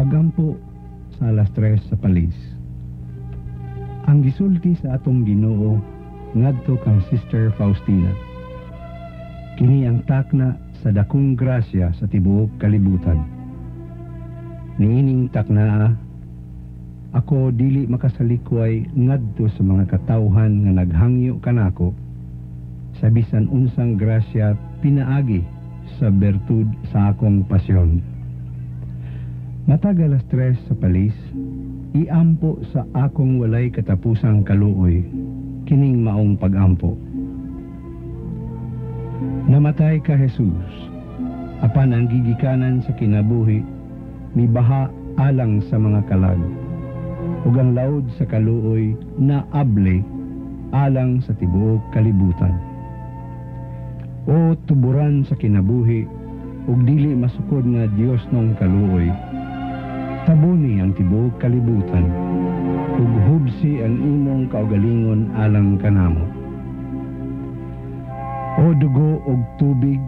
Pagampo sa alas 3 sa palis. Ang gisulti sa atong Ginoo ngadto kang Sister Faustina. Kini ang takna sa dakong grasya sa tibuok kalibutan. Niining takna, ako dili makasalikway ngadto sa mga katawhan nga naghangyo kanako sa bisan unsang grasya pinaagi sa bertud sa akong pasyon. Matag alas 3 sa palis, iampo sa akong walay katapusang kaluoy kining maong pagampo. Namatay ka Jesus, apan ang gigikanan sa kinabuhi mibaha alang sa mga kalag, ug ang laod sa kaluoy na able alang sa tibuok kalibutan. O tuburan sa kinabuhi ug dili masukod nga Dios nung kaluoy, tabuni ang tibuok kalibutan ug hubsi ang imong kaugalingon alang kanamo. O dugo ug tubig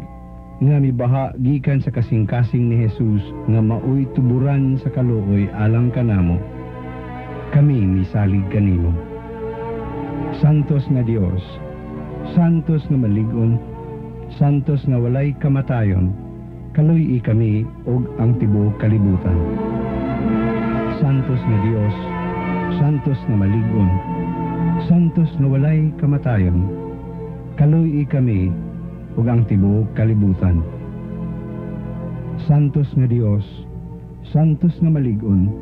nga mibaha gikan sa kasing-kasing ni Jesus nga maoy tuburan sa kaluoy alang kanamo, kami misalig kanimo. Santos nga Dios, santos nga malig-on, santos nga walay kamatayon, kaluy kami og ang tibuok kalibutan. Santos nga Dios, santos nga malig-on, santos nga walay kamatayon, kaluy kami ug ang tibuok kalibutan. Santos nga Dios, santos nga malig-on,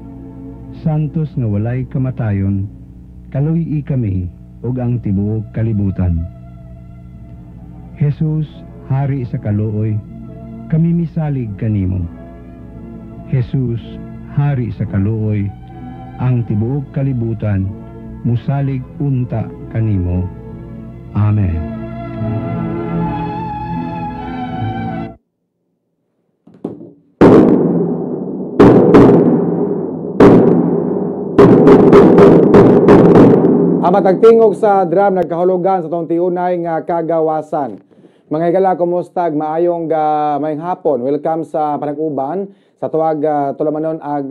santos nga walay kamatayon, kaluy kami ug ang tibuok kalibutan. Jesus, hari sa kaluoy, kami misalig kanimo. Jesus, hari sa kaluoy, ang tibuok kalibutan musalig unta kanimo. Amen. Ang matagtingog sa drum nagkahulugan sa tong tiunay nga kagawasan. Mga higala, kumusta? Maayong mayong hapon. Welcome sa panag-uban sa tuwag tulamanon ag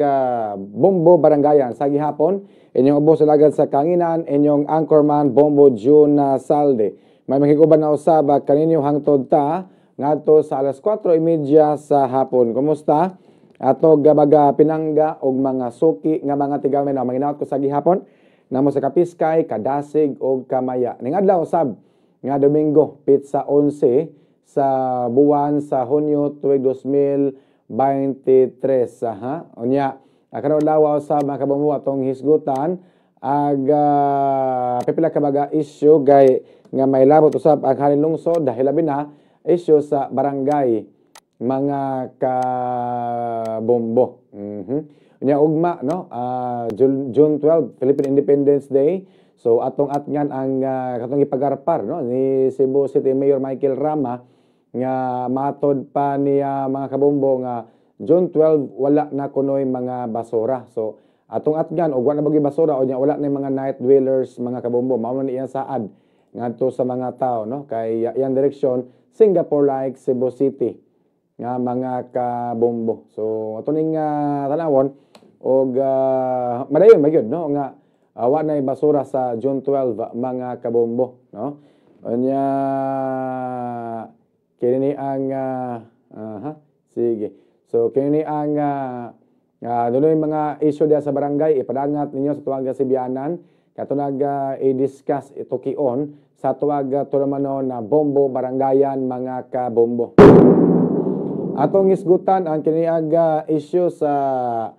Bombo Barangayan. Sa gihapon, inyong ubos lagad sa kanginan, inyong anchorman Bombo June Salde. May makikuban na usab kaninyo hangtod ta ngadto sa alas 4:30 sa hapon. Kumusta? Ato gabaga pinangga og mga suki nga mga tigamen na manginaot ko sa gihapon. Namo sa Kapiskay, Kadasig o Kamaya. Ning adlaw usab nga Domingo, pitsa 11 sa buwan sa Hunyo tuig 2023 ha. Unya, karon adlaw usab mga kabangmo atong hisgutan ag pipila ka baga issue gay nga may labot usab ang halin lungsod dahil labi na issue sa barangay mga kabombo. Nya ugma no, June 12 Philippine Independence Day. So atong atngan ang katong ipagarpar no ni Cebu City Mayor Michael Rama nga matod pa niya mga kabombo nga June 12 wala na kunoy mga basura. So atong atngan og wala na bagi basura o nya wala na mga night dwellers mga kabombo. Mao man iya saad ngadto sa mga tao no kay iyang direksyon Singapore like Cebu City nga mga kabombo. So ato ning tanawon og madayon magyud no nga wa nay basura sa June 12 mga kabombo no. Unya kini ang sige. So kini ang duloy mga issue dia sa barangay ipadangat ninyo sa tuwag Sibianan katunag i-discuss ito kion sa tuwag tulamanon na Bombo Barangayan mga kabombo. Atong isgutan ang kini issue sa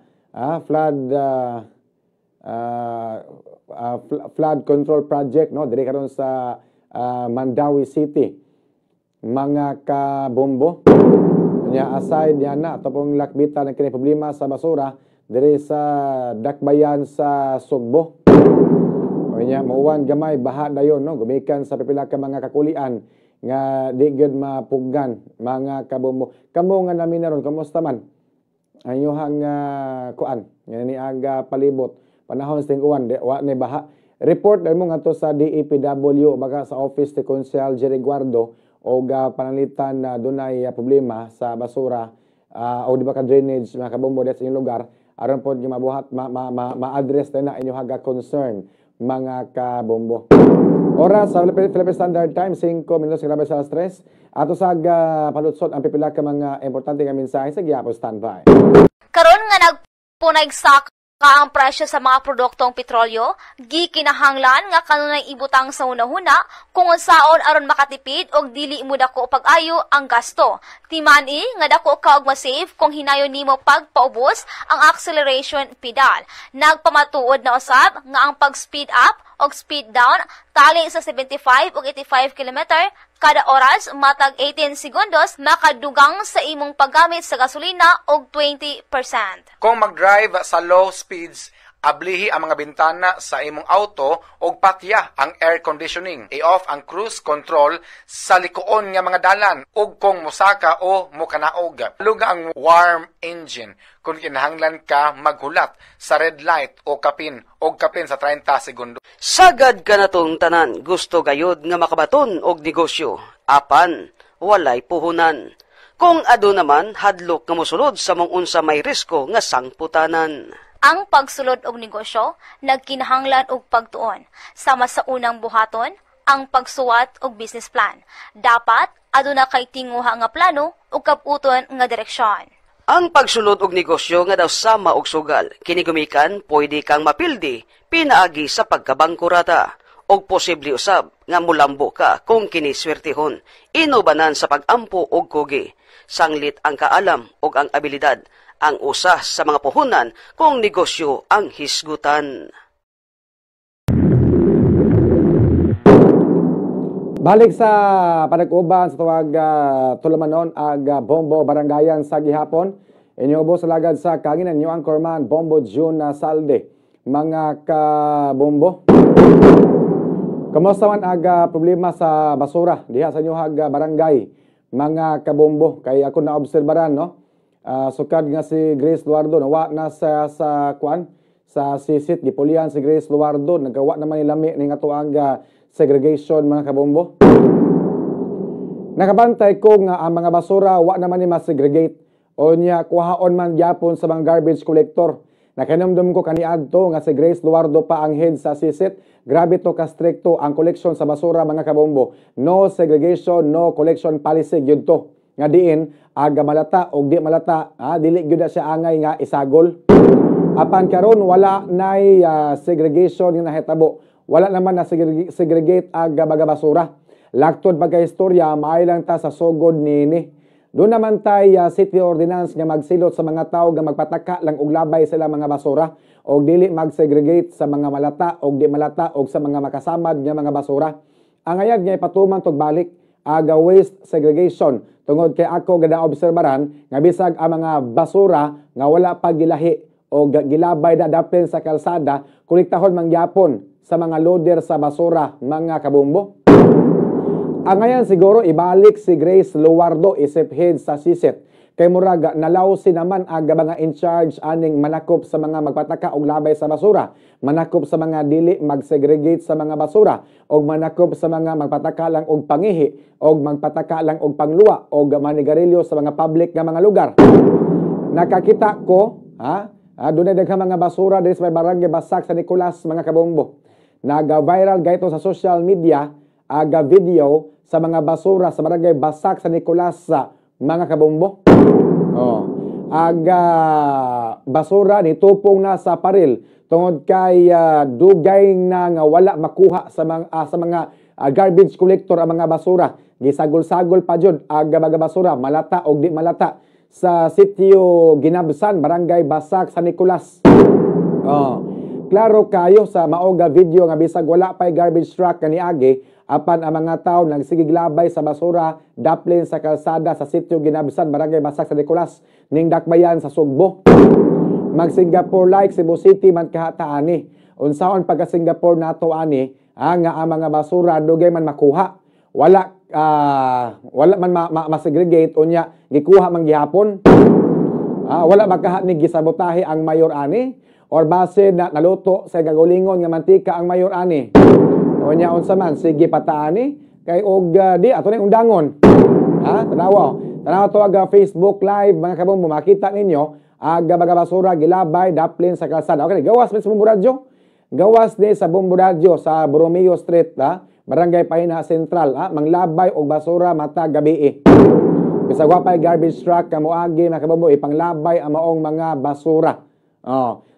flood control project no diri karon sa Mandawi City mga kabombo. Nya aside yan na atong lakbitan ang kini problema sa basura diri sa Dakbayan sa Sugbo. O nya mauwan gamay baha dayon no gumikan sa pipila ka mga kakulian nga di gyud mapuggan mga kabombo. Kamo nga namin naron kamusta man ang inyong kuan nga ni aga palibot panahon sa uwan wa ni baha. Report dahil mo nga to sa DEPW baga sa office ni Consel Jerry Guardo o panalitan na dunay problema sa basura o di ba ka drainage mga kabombo sa inyong lugar aron po gimabuhat ma-address na inyo haga concern mga kabombo. Oras sa Philippine Standard Time 5 minutos grabe sa stress. Ato sa palutsot ang pipila ka mga importante nga mensahe sa giapon standby. Karon nga nagpunagsak ka ang presyo sa mga produktong petrolyo, gikinahanglan nga kanunay ibutang sa hunahuna kung unsaon aron makatipid og dili mo dako pag-ayo ang gasto. Timani nga dako ka og masave kung hinayon nimo pagpaubos ang acceleration pedal. Nagpamatuod na usab nga ang pag-speed up o speed down tali sa 75 o 85 km kada oras matag 18 segundos makadugang sa imong paggamit sa gasolina og 20%. Kung mag-drive sa low speeds, ablihi ang mga bintana sa imong auto o patiya ang air conditioning. I-off ang cruise control sa likuon nga mga dalan ug kung musaka o mukanaog. Luga ang warm engine kung kinahanglan ka maghulat sa red light o kapin sa 30 segundo. Sagad ka na tong tanan, gusto gayod nga makabaton og negosyo. Apan, walay puhunan. Kung ado naman, hadlok nga mosulod sa mong unsa may risko nga sangputanan. Ang pagsulod og negosyo nagkinahanglan og pagtuon. Sama sa unang buhaton, ang pagsuwat og business plan. Dapat aduna kay tinguha nga plano ug kaputon nga direksyon. Ang pagsulod og negosyo nga daw sama og sugal, kini gumikan pwede kang mapildi pinaagi sa pagkabangkurata og posible usab nga mulambo ka kung kini swertehon. Inubanan sa pagampo og kugi. Sanglit ang kaalam og ang abilidad, ang usa sa mga puhunan kung negosyo ang hisgutan. Balik sa panag-uban sa tuwag tulamanon ag Bombo Barangayan sa gihapon. Inyo ubos sa lagad sa kanginan nyo ang Corman Bombo June na Salde. Mga kabombo. Kamusta man ag problema sa basura diha sa inyo barangay. Mga kabombo. Kay ako na-obserbaran, no? Sukad nga si Grace Luardo nawa na sa kuan sa sisit gipulian si Grace Luardo nagawa naman ni lami ning ato ang segregation mga kabombo. Nakabantay ko nga ang mga basura wa naman ni ma-segregate o niya kuhaon man gyapon sa mga garbage collector. Nakanamdam ko kaniadto nga si Grace Luardo pa ang head sa sisit. Grabe to ka stricto ang collection sa basura mga kabombo. No segregation, no collection policy gyud to. Nga diin aga malata o di malata dili gyud siya angay nga isagol. Apan karon wala nay segregation nga nahitabo. Wala naman na segregate aga baga basura. Laktod pagka istorya maay lang ta sa sugod nini. Doon naman tay city ordinance nga magsilot sa mga tao nga magpataka lang og labay sila mga basura og dili mag-segregate sa mga malata og di malata og sa mga makasamad nga mga basura. Ang ayad nga ipatuman tog balik aga waste segregation. Tungod kay ako gada obserbaran nga bisag ang mga basura nga wala pa gilahi o gilabay na daplin sa kalsada, kolektahon mangyapon sa mga loader sa basura mga kabombo. Ang ngayon siguro ibalik si Grace Luardo isip head sa sisit. Kay muraga nalawsi naman aga mga in charge aning manakop sa mga magpataka og labay sa basura, manakop sa mga dili mag-segregate sa mga basura og manakop sa mga magpataka lang og pangihi og magpataka lang og pangluwa og manigarilyo sa mga public nga mga lugar. Nakakita ko dunay daghang mga basura diri sa barangay Basak sa Nicolas mga kabombo. Naga-viral gayto sa social media aga video sa mga basura sa barangay Basak sa Nicolas mga kabombo. Aga basura ni tupong na sa paril tungod kay dugay na nga wala makuha sa mga garbage collector ang mga basura. Gisagol-sagol pa jud aga baga basura malata og di malata sa sitio Ginabsan, barangay Basak sa Nicolas. Klaro kayo sa maoga video nga bisag wala pay garbage truck kaniagi apan ang mga tao nagsigiglabay sa basura daplin sa kalsada sa sitio Ginabsan, barangay Basak sa Nicolas ning dakbayan sa Sugbo. Mag Singapore like Cebu City man kahataani. Unsaon pagka Singapore nato ani nga ang mga basura dugay man makuha. Wala man ma-segregate unya gikuha man gihapon. Wala makaha ni gisabotahe ang mayor ani or base na naluto sa gagulingon nga mantika ang mayor ani. Unya unsa man sige pataani kay og di ato ning undangon. Tanawa to aga Facebook live mga kabombo makita ninyo aga mga basura gilabay daplin sa kalsada. Okay, gawas sa Bumbo Radyo. Gawas ni sa Bumbo Radyo sa Borromeo Street, Barangay Pahina Central, manglabay og basura mata gabi. Bisag wa pay garbage truck kamo agi mga kabombo ipanglabay ang maong mga basura.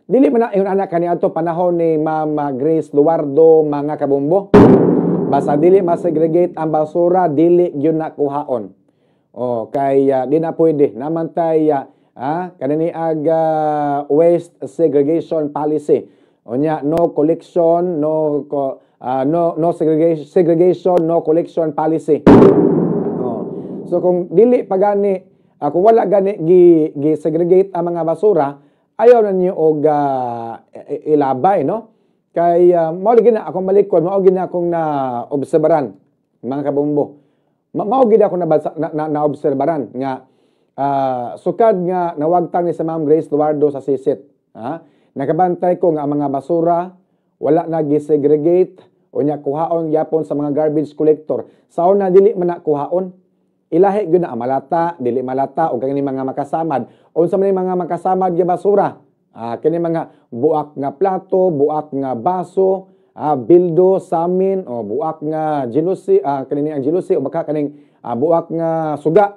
Dili man na yung anak kaniadto panahon ni Mama Grace Luardo mga kabombo. Basta dili ma-segregate ang basura, dili gyud na kuhaon. Kay di na pwede naman tay kanini aga waste segregation policy. Onya no collection, no segregation, no collection policy. So kung dili pa gani, kung wala gani gi-segregate ang mga basura, ayaw na niyo og ilabay, no? Kay mao lagi na akong malikod, mao gid na akong na obserbaran mga kabombo. Mao gid ako na obserbaran nga sukad nga nawagtang ni sa Ma'am Grace Luardo sa sisit. Nakabantay ko nga ang mga basura wala na gi-segregate o nya kuhaon yapon sa mga garbage collector. Sa una dili man na kuhaon. Ilahi gyud na malata, dili malata o kani mga makasamad. Unsa man mga makasamad nga basura? Kani mga buak nga plato, buak nga baso, bildo, samin o buak nga jealousy, kani ang jealousy o baka kaning buak nga suga.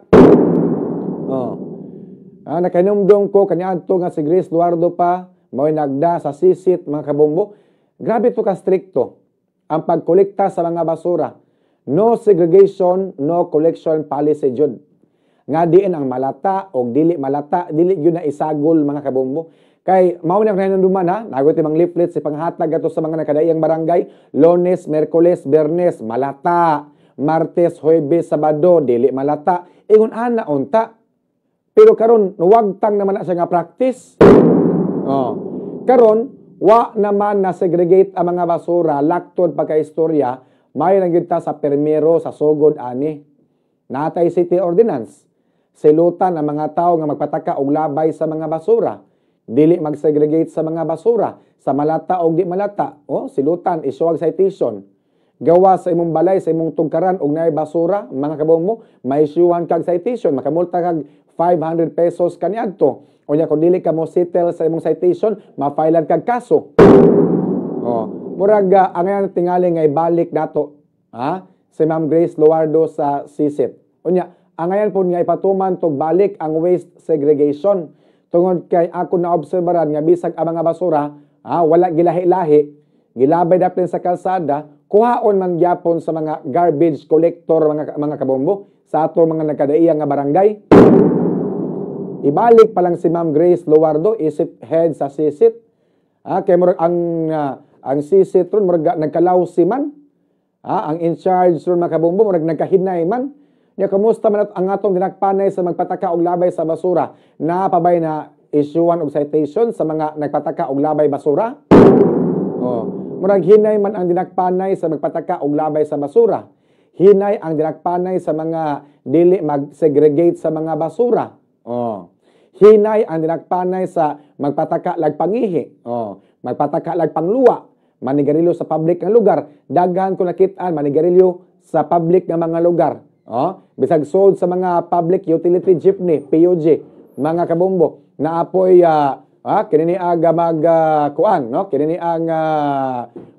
Nakanumdum ko kaniadto nga si Grace Luardo pa mo'y nagda sa sisit mga kabombo. Grabe to ka stricto ang pagkolekta sa mga basura. No segregation, no collection policy jud. Nga diin ang malata o dili malata, dili yun na isagol mga kabombo. Kay mao na kanang nagot imong leaflet sa panghatag ato sa mga nakadaiyang barangay, Lunes, Miyerkules, Biyernes malata, Martes, Huwebes, Sabado dili malata. Ingon ana unta. Pero karon nuwagtang naman na siya nga practice. Karon wa naman na segregate ang mga basura laktod pagkaistorya. May lang ta sa permero sa sugod ani. Natay city ordinance. Silutan ang mga tao nga magpataka og labay sa mga basura. Dili mag-segregate sa mga basura. Sa malata o di malata. Silutan, isuwag citation. Gawa sa imong balay, sa imong tugkaran og naay basura, mga kabombo, may isuwan kag citation. Makamulta kag 500 pesos kaniadto. O nya kung dili ka mo settle sa imong citation, ma-filean kag kaso. Murag ang tingali nga ibalik dato si Ma'am Grace Luardo sa sisit. Unya, ang ngayon po nga ipatuman to balik ang waste segregation. Tungod kay ako na obserbaran nga bisag ang mga basura, wala gilahi-lahi, gilabay daplin sa kalsada, kuhaon man gyapon sa mga garbage collector mga kabombo sa ato mga nagkadaiya nga barangay. Ibalik pa lang si Ma'am Grace Luardo isip head sa sisit. Kay murag ang sisit ron murag nagkalawsi man. Ang in charge ron mga kabombo murag nagkahinay man. Nya kamusta man ang atong dinakpanay sa magpataka og labay sa basura? Napabay na issuean og citation sa mga nagpataka og labay basura? Murag hinay man ang dinakpanay sa magpataka og labay sa basura. Hinay ang dinakpanay sa mga dili mag-segregate sa mga basura. Hinay ang dinakpanay sa magpataka lag pangihi. Magpataka lag pangluwa. Manigarilyo sa public nga lugar. Daghan ko nakitaan manigarilyo sa public nga mga lugar. Bisag sold sa mga public utility jeepney, PUJ, mga kabombo, na apoy kinini aga kuan, no? Kinini ang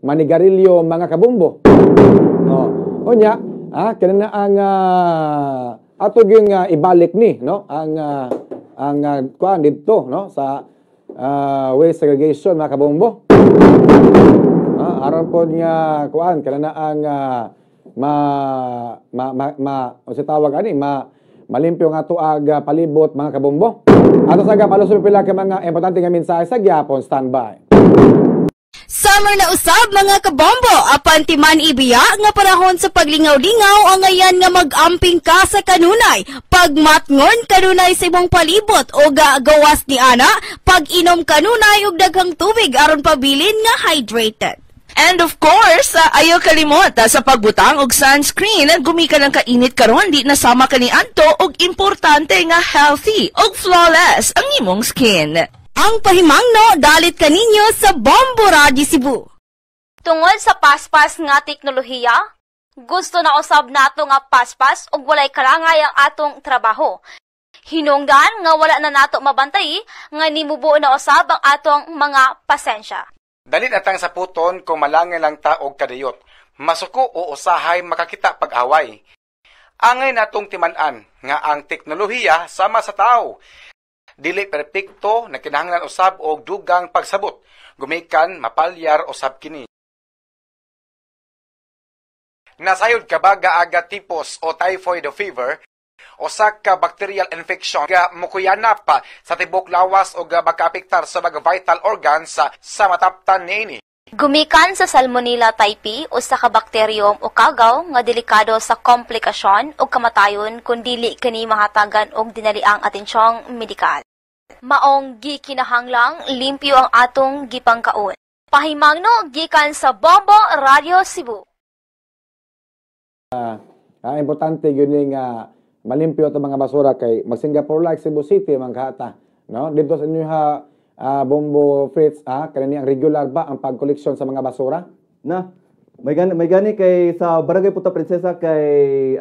manigarilyo mga kabombo. Onya, kinina ang ato gyud ibalik ni, no? Ang kuan didto, no? Sa waste segregation mga kabombo. Aron po niya kuan kanina ang sa tawag ani malimpyo nga tuag palibot mga kabombo. Ato sa palusot pila ka mga importante nga mensahe sa gyapon standby. Summer na usab mga kabombo, apan timan ibiya nga panahon sa paglingaw-lingaw ang ngayan nga mag-amping ka sa kanunay. Pagmatngon kanunay sa imong palibot o gawas ni ana, pag-inom kanunay og daghang tubig aron pabilin nga hydrated. And of course, ayaw kalimot sa pagbutang og sunscreen. Gumika ng kainit karon, di nasama ka ni Anto og importante nga healthy og flawless ang imong skin. Ang pahimangno dalit kaninyo sa Bombo Radio Cebu. Tungod sa paspas nga teknolohiya, gusto na usab nato nga paspas og walay karangay ang atong trabaho. Hinungdan nga wala na nato mabantay nga nimubuo na usab ang atong mga pasensya. Dali natang sa puton kung malangin lang ta og kadayot. Masuko o usahay makakita pag-away. Angay natong timan-an nga ang teknolohiya sama sa tao. Dili perpekto na kinahanglan usab og dugang pagsabot. Gumikan mapalyar usab kini. Nasayod ka ba aga typhus o typhoid fever? Usa ka bacterial infection nga mukuyanap pa sa tibok lawas o makaapektar sa mga vital organs sa mataptan niini. Gumikan sa Salmonella typhi o sa bakteryum o kagaw nga delikado sa komplikasyon o kamatayon kung dili kini mahatagan og dinaliang atensyong medikal. Maong gikinahanglang limpyo ang atong gipangkaon. Pahimangno gikan sa Bombo Radio Cebu. Importante yun nga malimpyo ito mga basura kay mag-Singapore like Cebu City mga kata. No? Dito sa inyo Bombo Fritz, kanina ang regular ba ang pagkoleksyon sa mga basura? Na, may gani kay sa Barangay Punta Princesa kay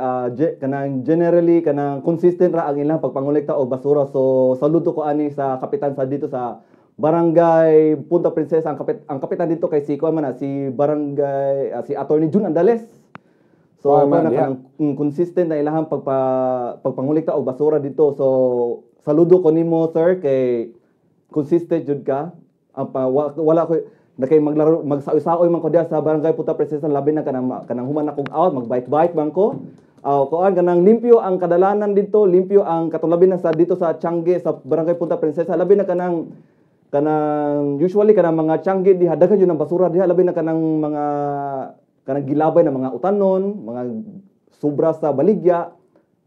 kanang generally kanang consistent ra ang ilang pagpangolekta og basura. So saludo ko ani sa kapitan sa dito sa Barangay Punta Princesa. Ang kapitan dito kay si si Attorney Jun Andales. So kanang consistent na ilahang pagpangolekta og basura dito. So saludo ko nimo sir kay consistent jud ka. Wala ko na kay maglaro magsaoy-saoy man ko diha sa Barangay Punta Princesa, labi na kanang human akong out magbite-bite man ko. Kuan kanang limpyo ang kadalanan dito, limpyo ang katulabi na sa dito sa Tiangge sa Barangay Punta Princesa, labi na kanang usually kanang mga Tiangge diha daghan yun ang basura diha, labi na kanang gilabay na mga utanon, mga sobra sa baligya.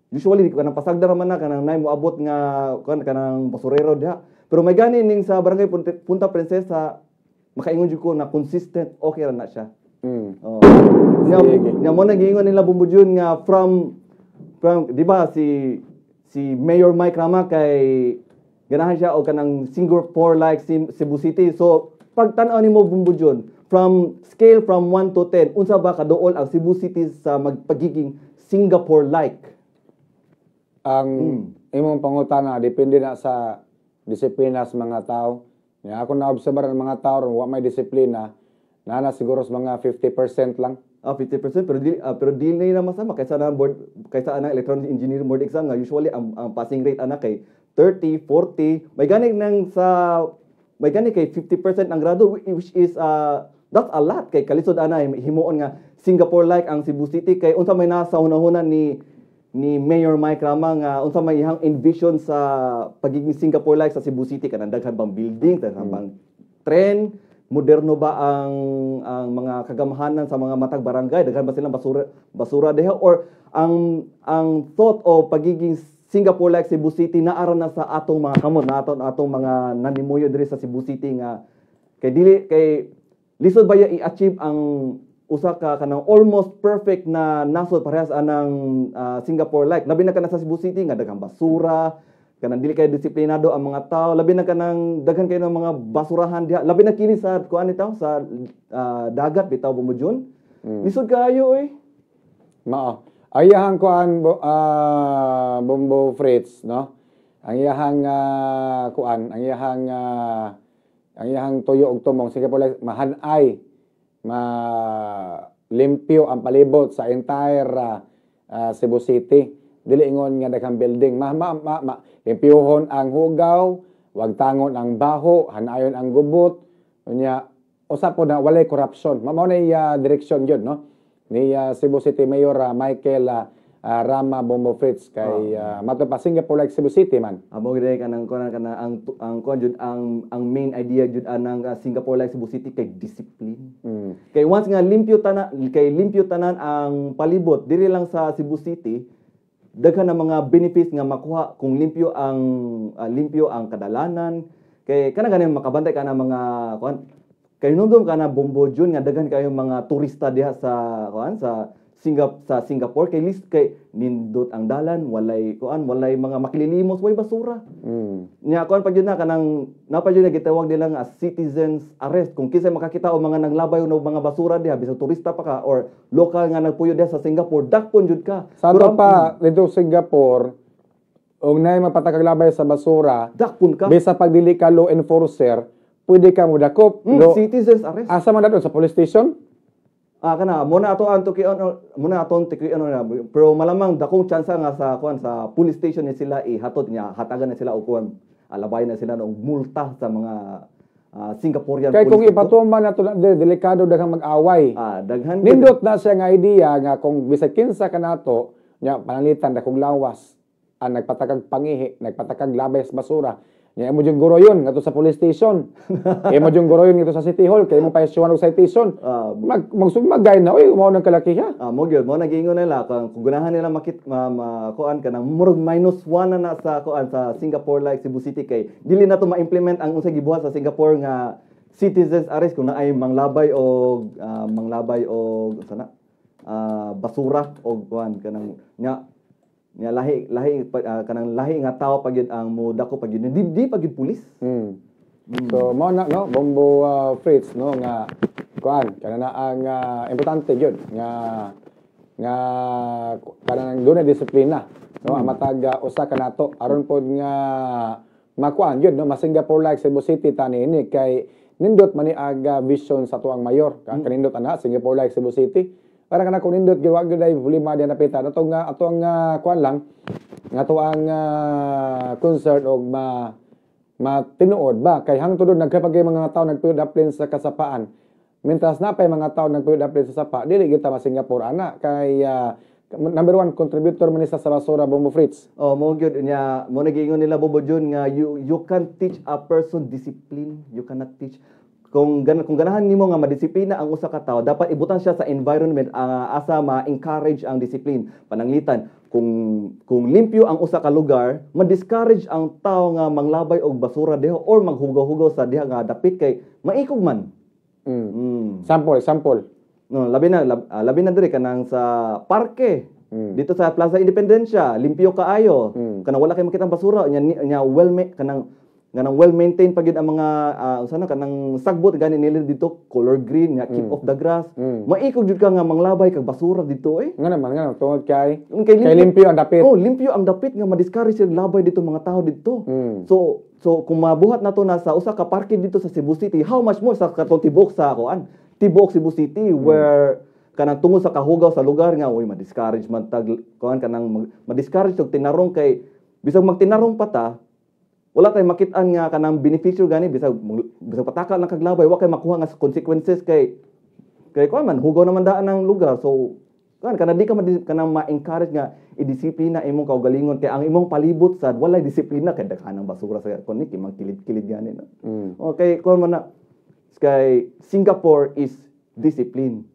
Usually kanang pasagda man na kanang nay moabot nga kanang basurero diha. Pero may gani ning sa Barangay Punta Princesa, makaingon jud ko na consistent, okay ra na siya. Nya mo nagingon nila Bumbudyon nga from di ba si Mayor Mike Rama kay ganahan siya o kanang Singapore like Cebu City. So pag tan-aw nimo Bumbudyon, from scale from 1 to 10, unsa ba kaduol ang Cebu City sa magpagiging Singapore like? Ang imong pangutana depende na sa disiplina sa mga tao. Ako na-observe ng mga tao wa may disiplina, na siguro sa mga 50% lang. 50% pero dili na masama kaysa na electronic engineering board exam nga usually ang passing rate ana kay 30, 40, may gani kay 50% ang grado, which is that's a lot kay kalisod ana himuon nga Singapore like ang Cebu City kay unsa may nasa hunahuna ni Mayor Mike Rama nga unsa may ihang envision sa pagiging Singapore like sa Cebu City, kanang daghan bang building, daghan bang tren, moderno ba ang mga kagamahanan sa mga matag barangay, daghan ba silang basura diha, or ang thought o pagiging Singapore like Cebu City naara na sa atong mga kamot, na atong mga nanimuyo diri sa Cebu City nga kay lisod ba i-achieve ang usa ka kanang almost perfect na nasod parehas anang Singapore like. Labi na kanang sa Cebu City nga daghang basura, kanang dili kay disiplinado ang mga tao, labi na kanang daghan kayo ng mga basurahan diha, labi na kini sa kuan nitaw sa dagat bitaw Bumbudyon. Lisod kaayo Mao. Ayahang kuan Bombo Fritz, no? Ang iyahang kuan, ang iyahang tuyo og tumong Singapore like mahanay limpyo ang palibot sa entire Cebu City. Dili ingon nga daghang building. Limpyohon ang hugaw, wag tangon ang baho, hanayon ang gubot. Unya usa po na walay corruption. Mao na direksyon yun, no? Ni Cebu City Mayor Michael Rama Bombo Fritz kay mato pa Singapore like Cebu City man. Amo gid kanang ang main idea jud anang Singapore like Cebu City kay discipline. Kay once nga limpyo tanan ang palibot diri lang sa Cebu City, daghan na mga benefits nga makuha kung limpyo ang kadalanan. Kay kana ganing makabantay ka na mga kuan kay nundom ka na Bumbudyon nga daghan kayo mga turista diha sa Singapore kay nindot ang dalan, walay mga makililimos, way basura. Nya kuan pag yun na kanang napad yun na gitawag nila nga citizens arrest kung kinsa makakita o mga nanglabay og mga basura diha bisan turista pa ka or local nga nagpuyo diha sa Singapore, dakpon jud ka. Sa pa dito Singapore og nay mapatakaglabay sa basura, Dakpon ka. bisa pag dili ka law enforcer, pwede ka mo dakop. Citizens arrest. Asa man dayon sa police station? Kana muna ato ang muna aton tiki na pero malamang dakong tsansa nga sa police station ni sila ihatod niya hatagan na sila og kuan alabay na sila og multa sa mga Singaporean Kay kung police. ipatuman na to delikado daghang mag-away. Daghan Nindot na siya nga idea nga kung bisag kinsa ka nato nya pananglitan dakong lawas ang nagpatakag pangihi, nagpatakag labay sa basura. Nya imo jung guro yun ngadto sa police station. Imo jung guro yun ngadto sa city hall kay mo pa-issuean og citation. Magsugmagay na oy mao nang kalakiha. Mo gyud mo nagingon nila kung gunahan nila kuan ka nang murag -1 na sa kuan sa Singapore like Cebu City kay dili na to ma-implement ang unsa gibuhat sa Singapore nga citizens arrest kung naay manglabay og sana basura og kuan kanang nya lahi kanang lahi nga tao pag yun ang mudako pag yun di pag yun pulis. So mo na no Bombo Fritz no nga kuan kana ang importante gyud nga kanang dunay disiplina no ang matag usa ka nato aron pod nga makuan gyud no Singapore like Cebu City tani ini kay nindot man ni aga vision sa tuang mayor kanindot ana Singapore like Cebu City. Para kana kung nindot gyud wag gyud ay problema diyan napitan atong kuan lang nga to ang concern og matinuod ba kay hangtod nagkapag mga tao nagpuyod aplin sa kasapaan. Mintas na pay mga tao nagpuyod aplin sa sapa dili kita ma Singapore ana kay number 1 contributor man sa basura Bombo Fritz. Mo gyud nya mo nagingon nila Bobo Jun nga you can teach a person discipline, you cannot teach kung ganahan nimo nga madisiplina ang usa ka tawo dapat ibutan siya sa environment asa ma-encourage ang discipline pananglitan kung limpyo ang usa ka lugar ma-discourage ang tawo nga manglabay og basura diha or maghugaw-hugaw sa diha nga dapit kay maikog man. Sample no labi na diri kanang sa parke dito sa Plaza Independencia limpyo kaayo kanang wala kay makitang basura nya well maintained pagid ang mga sana kanang sagbot gani nila dito color green nga keep off the grass maikog jud ka nga manglabay kag basura dito nga tungod kay limpyo ang dapit limpyo ang dapit nga ma-discourage yung labay dito mga tao dito so kung mabuhat nato na sa usa ka parking dito sa Cebu City how much more sa katong tibok Cebu City where kanang tungod sa kahugaw sa lugar nga ma-discourage man tag kanang ma-discourage og tinarong kay bisag magtinarong pata wala kay makit-an nga kanang benepisyo gani bisag pataka lang kaglabay wa kay makuha nga consequences kay kuan man hugaw naman daan ng lugar so kana di ka kanang ma-encourage nga idisiplina imong kaugalingon kay ang imong palibot sad walay disiplina kay daghanang basura sa kon ni kilid gani no. Okay kuan man na kay Singapore is discipline.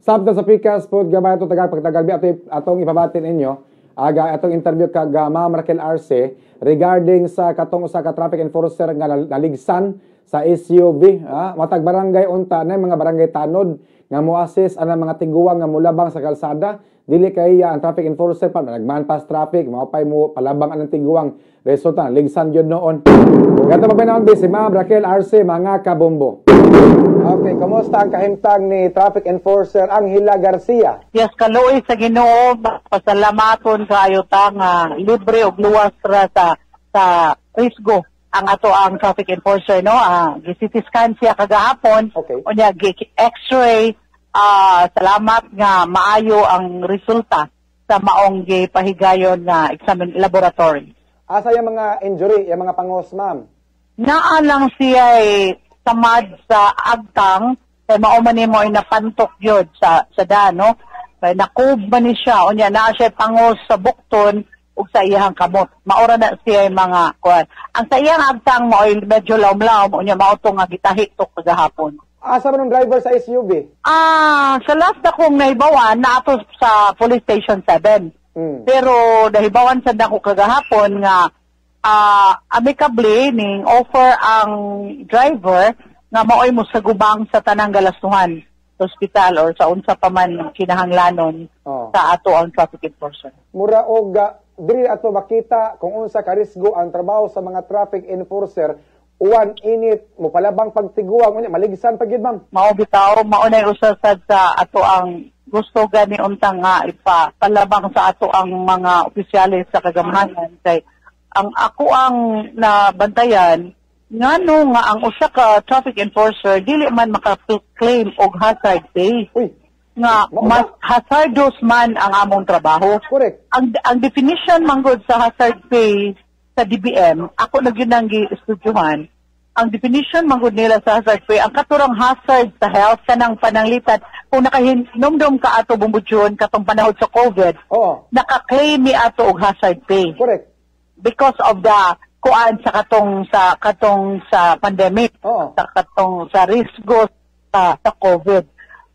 Sabta sa pikas pod gabay to tagal pagtagalbi atong ipabatin inyo atong interview kag Ma'am Raquel Arce regarding sa katong usa ka traffic enforcer nga naligsan sa SUV matag barangay unta na mga barangay tanod nga mo-assist ang mga tiguang nga mulabang sa kalsada dili kay ang traffic enforcer pa nagman pass traffic mao pay mo palabang ang tiguang resulta ligsan gyud noon. Gato pa naman si Ma'am Raquel Arce mga kabombo. Okay, kumusta ang kahimtang ni traffic enforcer Angela Garcia? Yes, kaluoy sa Ginoo, pasalamaton kaayo ta nga libre og luwas ra sa risgo ang ato ang traffic enforcer no. Gi-CT scan siya kagahapon. Okay. Unya gi-X-ray. Salamat nga maayo ang resulta sa maong gipahigayon nga exam laboratory. Asa yung mga injury, yung mga pangos, ma'am? Naa lang siya tamad sa agtang kay mao man nimo ay napantok gyud sa dano kay nakob man ni siya unya naa siya pangos sa bukton ug sa iyang kamot maura na siya mga kuan ang sa iyang agtang mo ay medyo lawm-lawm unya mao to nga gitahitok kagahapon. Asa man ang driver sa SUV? Sa last na kong nahibawan na ato sa police station 7 pero nahibawan sa dako kagahapon nga amicably ning offer ang driver nga maoy mo sa gubang sa tanang galastuhan sa ospital or sa unsa pa man kinahanglanon sa ato ang traffic enforcer. Mura og diri ato makita kung unsa ka risgo ang trabaho sa mga traffic enforcer uwan init mo palabang pagtiguang unya maligsan pagid ma'am. Mao bitaw mao nay usa sad sa ato ang gusto gani untang nga ipapalabang sa ato ang mga opisyalis sa kagamanan kay ang ako ang nabantayan ngano nga ang usa ka traffic enforcer dili man maka-claim og hazard pay. Nga mas hazardous man ang among trabaho. Correct. Ang definition manggod sa hazard pay sa DBM, ako na gyud nang gi-estudyuhan. Ang definition manggod nila sa hazard pay, ang katurang hazard sa health kanang pananglitan kung nakahinomdom ka ato bumbudyon katong panahon sa COVID, naka-claim ni ato og hazard pay. Correct. Because of the kuan sa katong sa pandemic, sa risgo sa COVID.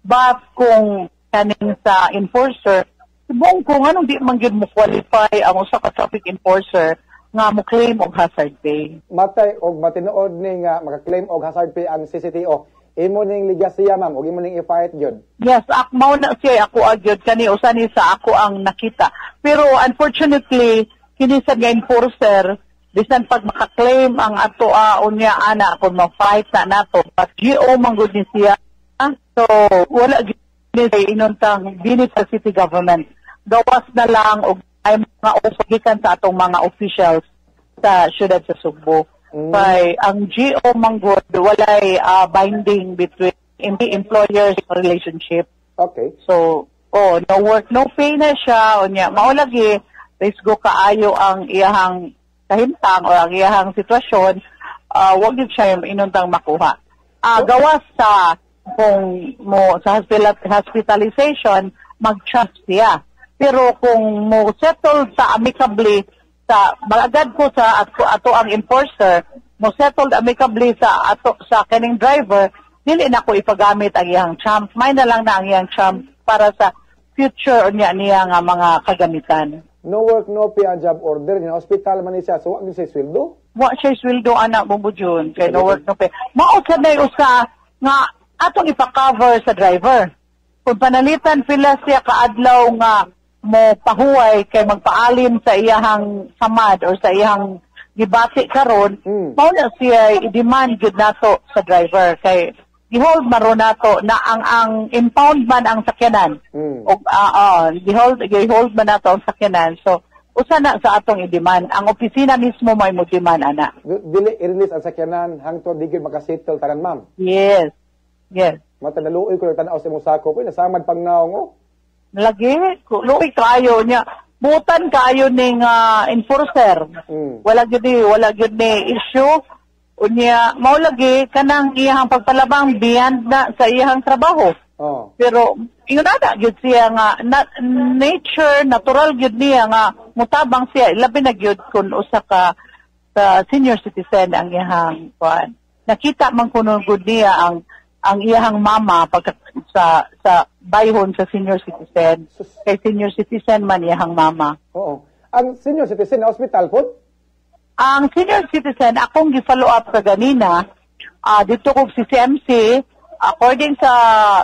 But kung kaning sa enforcer, subong kung anong di man gyud mo qualify ang usa ka traffic enforcer nga mo claim og hazard pay. Matay og matinuod ni nga maka-claim og hazard pay ang CCTO. Imo ning ligasiya ma'am og imo ning i-fight gyud. Yes, mao na siya ako agyod kani usa ni sa ako ang nakita. Pero unfortunately kini sa enforcer bisan pag maka-claim ang ato unya ana kung ma-fight na nato. But GO manggod ni siya. So, wala gini inuntang dinit sa city government. Gawas na lang og ay mga upagikan sa atong mga officials sa syudad sa Sugbo. Kay ang GO manggod walay binding between employers relationship. Okay. So, no work, no pay na siya. Unya, maulagi, risgo kaayo ang iyahang kahimtang o ang iyahang sitwasyon, wag yun siya inuntang makuha. Gawas sa kung mo sa hospitalization, mag-charge siya. Pero kung mo settle sa amicably, sa magagad ko sa ato ang enforcer, mo settle amicably sa kaning driver, dili na ko ipagamit ang iyang champ. May na lang na ang iyang champ para sa future niya nga mga kagamitan. No work, no pay ang job order. Yung hospital man siya, so wag siya sweldo? Wag siya sweldo, anak mo dyan. Kaya no work, no pay. Mausad na yung usa nga atong ipa-cover sa driver. Kung panalitan pila siya kaadlaw nga mo pahuway kay magpaalim sa iyahang samad or sa iyahang gibati karon, mao na siya i-demand gud nato sa driver kay gihold maron nato na ang impound man ang sakyanan. Og gihold man nato ang sakyanan. So usa na sa atong i-demand. Ang opisina mismo may mo demand ana. Dili i-release ang sakyanan hangtod digid makasettle tanan ma'am. Yes. Yes. Mata naluoy ko tanaw sa imong sako ko nasamad pang naong Lagi, luoy kayo niya. Butan kayo ning enforcer. Wala gyud ni issue. Unya mao lagi kanang iyang pagpalabang beyond na sa iyang trabaho. Pero ingon na gyud siya nga nature natural gyud niya nga mutabang siya labi na gyud kun usa ka sa senior citizen ang iyang kuan. Nakita man kuno gud niya ang iyang mama pagka sa bayhon sa senior citizen. Kay senior citizen man iyang mama. Oo. Ang senior citizen na hospital po? Ang senior citizen, akong gi-follow up ka ganina, dito ko si CMC, according sa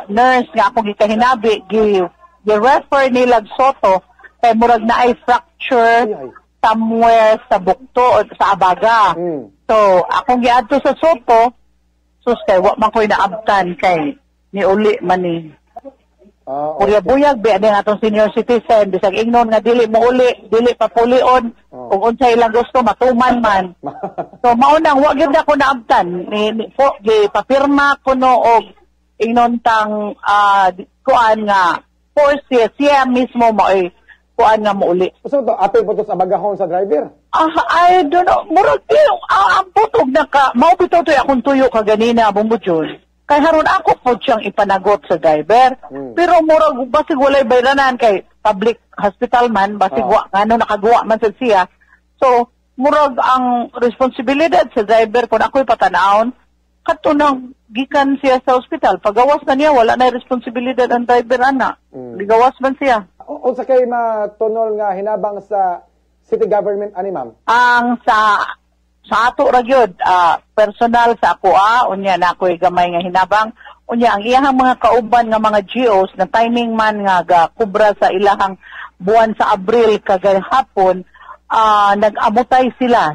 nurse nga akong gikahinabi, gi-refer nila Soto, kay murag na ay fracture somewhere sa bukto o sa abaga. So, akong giadto sa Soto, sus kay wa man ko'y naabtan kay ni uli man ni. Buyag-buyag bi ani atong senior citizen bisag ingnon nga dili mo uli, dili pa pulion kung unsa ilang gusto matuman man. So mao nang wa gyud ako naabtan ni papirma kuno og ingnon tang kuan nga force siya mismo mo ay kuan nga mo uli. So to apil po to sa bagahon sa driver? I don't know. Murag ang putog na ka, mao bitaw to akong tuyo ka ganina bumbutyon. Kay haron ako po siyang ipanagot sa driver. Pero murag basig walay bayranan kay public hospital man, basig ngano nakagawa man sa siya. So murag ang responsibilidad sa driver kung ako'y patanawon, kadto nang gikan siya sa ospital. Pagawas na niya, wala na responsibilidad ang driver ana. Ligawas man siya. Unsa kay matunol nga hinabang sa city government ani ma'am? Ang sa ato ra gyud personal sa ako unya na ako'y gamay nga hinabang unya ang iyang mga kauban nga mga GOs na timing man nga kubra sa ilahang buwan sa Abril kagahapon nag-amutay sila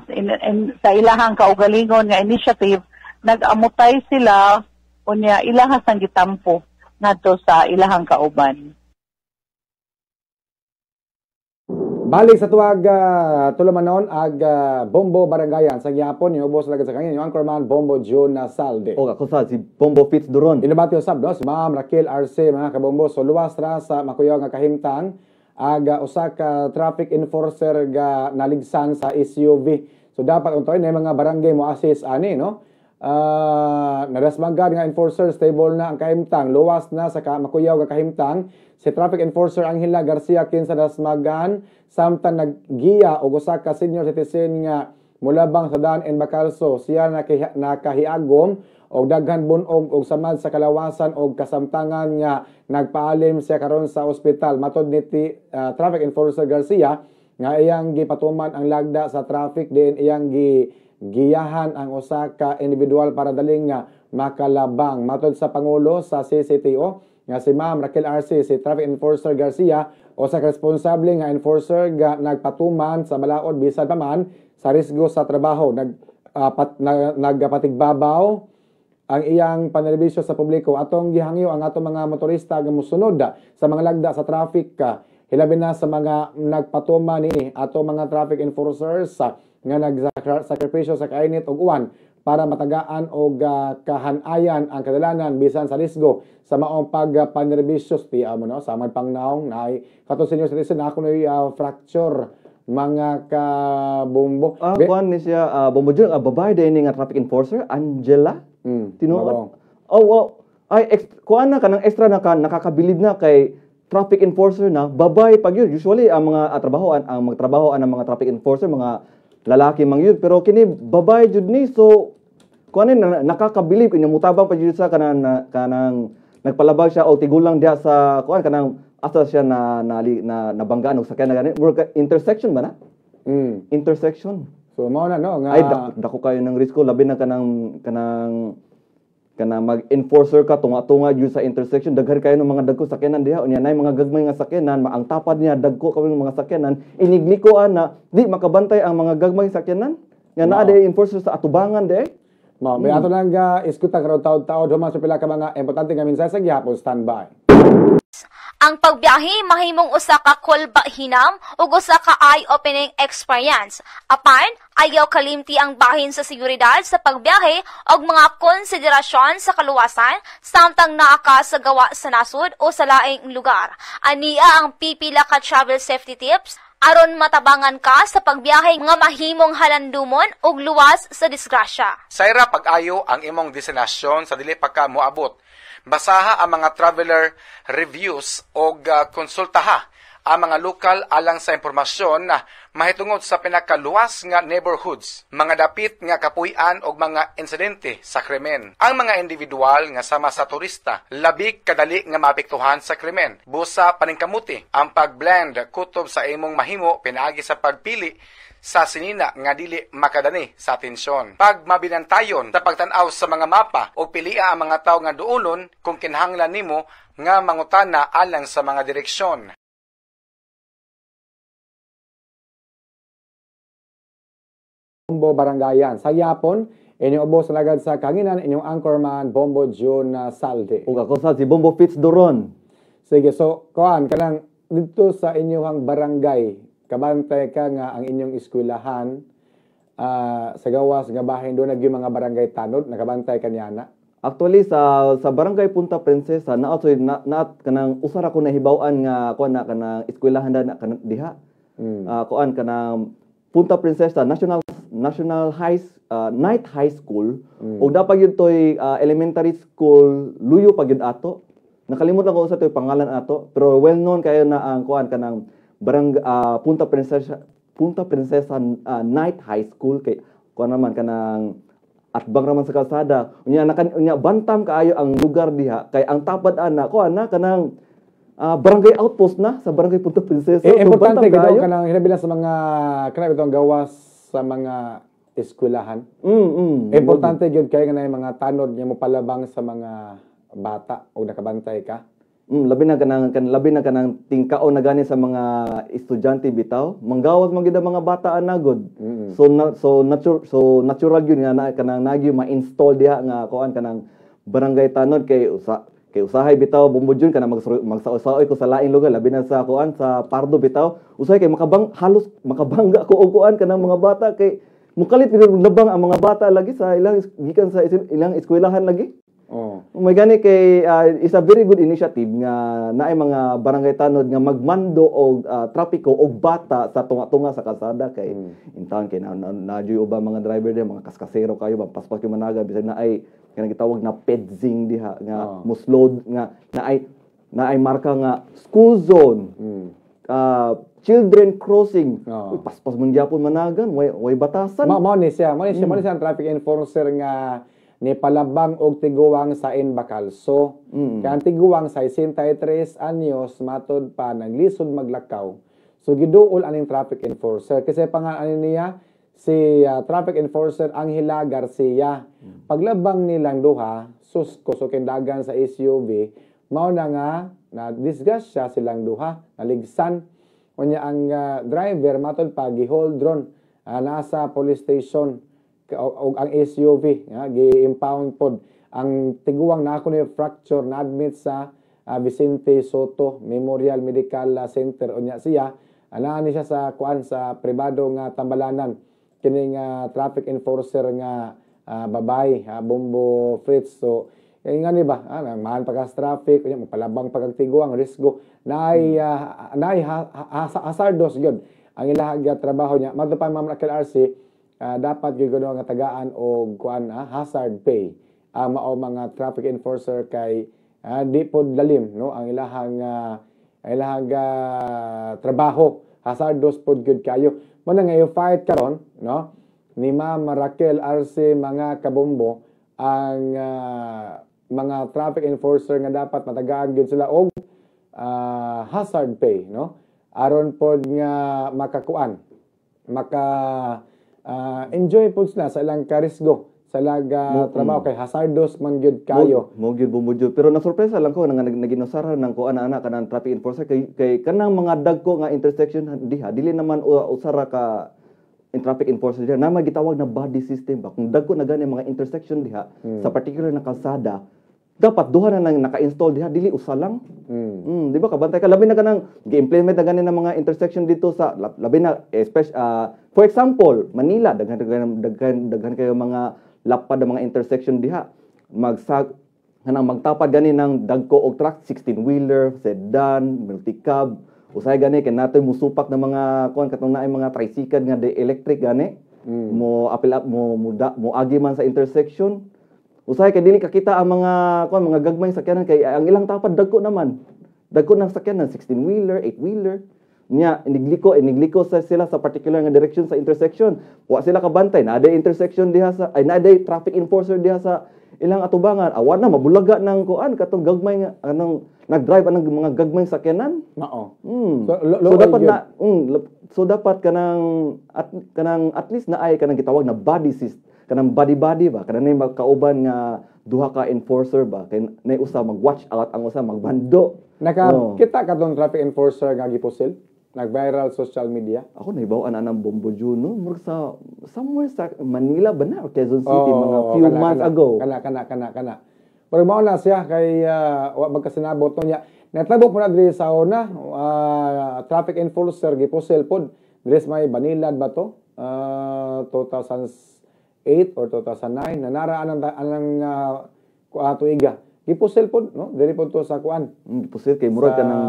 sa ilahang kaugalingon nga initiative, nag-amutay sila unya ilahas ang gitampo ngadto sa ilahang kauban. Balik sa tuwag tulamanon ag Bombo Barangayan sa gyapon yung ubos lagad sa kanya yung Anchorman Bombo June Salde. O ako sa si Bombo Fitz Duron. Inabati usab no si Ma'am Raquel RC mga kabombo so luwas ra sa makuyaw nga kahimtang ag usa ka traffic enforcer ga naligsan sa SUV. So dapat untoy na mga barangay mo assist ani no. Nadasmagad nga enforcer stable na ang kahimtang luwas na sa makuyaw nga kahimtang si traffic enforcer Angela Garcia kinsa dasmagan samtang naggiya og usa ka senior citizen nga mulabang sa daan and Bacalso siya nakahiagom og daghan bunog og samad sa kalawasan og kasamtangan nga nagpaalim siya karon sa ospital matod ni traffic enforcer Garcia nga iyang gipatuman ang lagda sa traffic din iyang giyahan ang usa ka individual para daling nga makalabang matod sa pangulo sa CCTO nga si Ma'am Raquel RC si traffic enforcer Garcia o sa responsable nga enforcer nga nagpatuman sa balaod bisan pa man sa risgo sa trabaho nagpatigbabaw ang iyang panerbisyo sa publiko atong gihangyo ang atong mga motorista nga mosunod sa mga lagda sa traffic hilabi na sa mga nagpatuman ni atong mga traffic enforcers nga nagsakripisyo sa kainit og uwan para matagaan og kahanayan ang kadalanan bisan sa risgo sa maong pagpanerbisyo mo no sa man pangnaong na kato senior citizen ako na fracture mga kabombo. Kuan ni siya Bombo June babae din nga traffic enforcer Angela. Tinuod. Kuan na kanang extra na nakakabilib na kay traffic enforcer na babae pag yun. Usually ang mga magtrabahoan ng mga traffic enforcer mga lalaki man yun pero kini babae jud ni so kuan na nakakabilib kanya mutabang pa jud sa kanang nagpalabag siya o tigulang diha sa kuan kanang asa siya na nabanggaan og sakyan na gani intersection ba na intersection so mao na no nga ay dako kayo ng risko labi na kanang mag-enforcer ka tunga-tunga jud sa intersection daghan kayo ng mga dagko sakyanan diha unya nay mga gagmay nga sakyanan ang tapad niya dagko kayo ng mga sakyanan iniglikoan na di makabantay ang mga gagmay sakyanan nga naa day enforcer sa atubangan day may ato lang iskuta karon taud-taud human sa pila ka mga importante nga mensahe sa gihapon standby. Ang pagbiyahe mahimong usa ka kulba hinam ug usa ka eye-opening experience. Apan, ayaw kalimti ang bahin sa seguridad sa pagbiyahe ug mga konsiderasyon sa kaluwasan samtang naa ka sa gawa sa nasud o sa laing lugar. Ania ang pipila ka travel safety tips aron matabangan ka sa pagbiyahe nga mahimong halandumon ug luwas sa disgrasya. Sayra pag-ayo ang imong destinasyon sa dili pa ka moabot. Basaha ang mga traveler reviews o konsultaha ang mga lokal alang sa impormasyon na mahitungod sa pinakaluwas nga neighborhoods, mga dapit nga kapuy-an o mga insidente sa krimen. Ang mga individual nga sama sa turista, labik kadali nga maapektuhan sa krimen. Busa paningkamuti ang pagblend kutob sa imong mahimo pinaagi sa pagpili sa sinina nga dili makadani sa atensyon. Pag mabinantayon sa pagtan-aw sa mga mapa o pilia ang mga tawo nga duolon kung kinahanglan nimo nga mangutana alang sa mga direksyon. Bombo Barangayan sa Yapon inyong ubos lagad sa kanginan inyong Anchorman Bombo June Salde. Ug ako sa si Bombo Fitz Duron. Sige so kuan kanang dito sa inyong barangay kabantay ka nga ang inyong eskwelahan sa gawas nga bahin doon nagyo mga barangay tanod nakabantay kaniya na. Actually sa barangay Punta Princesa na kanang usara ko nahibaw-an nga kuan na kanang eskwelahan na diha. Kuan kanang Punta Princesa National Night High School ug dapat yun toy elementary school luyo pag yun ato. Nakalimutan ko sa toy pangalan ato pero well known kayo na ang kuan kanang Punta Princesa Night High School kay kuan naman kanang atbang naman sa kalsada unya bantam kaayo ang lugar diha kay ang tapad ana kuan na kanang barangay outpost na sa barangay Punta Princesa. Importante gadaw kanang hinabilan sa mga kanang itong gawas sa mga eskwelahan. Importante gyud kay nga mga tanod nga mo palabang sa mga bata o nakabantay ka. Labi na kanang tingkaon na gani sa mga estudyante bitaw manggawas man gyud ang mga bata anagod. So natural gyud nga kanang nagyo ma-install diha nga kuan kanang barangay tanod kay usa Kay usahay bitaw bumbudyon kana magsaoy ko sa laing lugar labi na sa kuan sa Pardo bitaw. Usahay kay halos makabangga ko og kuan kanang mga bata kay mukalit nabang ang mga bata lagi sa ilang gikan sa ilang eskwelahan lagi. Oh. May gani kay is a very good initiative nga naay mga barangay tanod nga magmando og trapiko og bata sa tunga-tunga sa kalsada kay in town kay nadyoy uba mga driver diha mga kaskasero kayo ba paspas kay managa bisag naay kanang gitawag na pedzing diha nga musload nga naay marka nga school zone. Children crossing. Uy, paspas man gyapon managan way batasan. Mao ni siya ang traffic enforcer nga ni palabang og tiguwang sa Inbacal. So, kaya ang tiguwang sa 63 anyos matod pa naglisod maglakaw. So giduol aning traffic enforcer kasi pangalan niya si traffic enforcer Angela Garcia. Paglabang nilang duha, susko so kindagan sa SUV, mao na nga na disgrasya silang duha, naligsan. Unya ang driver matod pa gihold ron nasa police station og ang SUV gi-impound pod ang tiguwang na ako ni fracture na admit sa Vicente Soto Memorial Medical Center unya siya anani siya sa kuan sa pribado nga tambalanan kining traffic enforcer nga babay Bombo Fritz. So nga ni ba mahal pagka traffic unya magpalabang pagtiguang risgo naay hazardous gyud ang ilahag trabaho niya madto pa Ma'am Raquel RC. Dapat gigano nga tagaan og kuan hazard pay mao mga traffic enforcer kay di pod lalim no ang ilahang trabaho hazardous pod gyud kayo mo na nga fight karon no ni Ma'am Raquel RC mga kabombo ang mga traffic enforcer nga dapat matagaan gyud sila og hazard pay no aron pod nga makakuan enjoy po sila sa ilang karisgo sa laga trabaho kay hazardous man gyud kayo mo gyud bumudyo pero nasurpresa lang ko nga naginusara nang ko ana kanang traffic enforcer kay kanang mga dagko nga intersection diha dili naman usara ka traffic enforcer diha na magitawag na body system ba kung dagko na gani mga intersection diha sa particular na kalsada dapat duha na nang naka-install diha dili usa lang. Di ba kabantay ka labi na kanang gi-implement na ganin ng mga intersection dito sa labi na for example Manila daghan kayo mga lapad ng mga intersection diha magtapad gani ng dagko og truck 16-wheeler, sedan, multi-cab usay gani kay natoy musupak ng mga kuan katong naay mga tricycle nga electric gani mo apil up mo agi man sa intersection. Usahay kay dili kakita ang mga gagmayng sakyanan kay ang ilang tapad dagko naman. Dagko ng sakyanan 16-wheeler, 8-wheeler. Nya inigliko sa sila sa particular nga direction sa intersection. Wa sila kabantay na ada intersection diha sa ay na ada traffic enforcer diha sa ilang atubangan. Awa na mabulaga ng kuan katong gagmay nga anong nag-drive anong mga gagmayng sakyanan. Mao. So dapat kanang at least na ay kanang gitawag na body system kanang body ba kanang magkauban nga duha ka enforcer ba kay nay usa mag-watch out ang usa magbando nakakita katong traffic enforcer nga gipusil nag-viral social media ako nahibaw-an anang Bombo Juno murag sa somewhere sa Manila ba na or Quezon City mga few months ago kana pero mao na siya kay wa magkasinabot niya natabo po na diri sa una traffic enforcer gipusil pod diri may Banilad ba to 2008 or 2009 nanaraan ang tuiga gipusil pod no diri pod to sa kuan gipusil kay murag kanang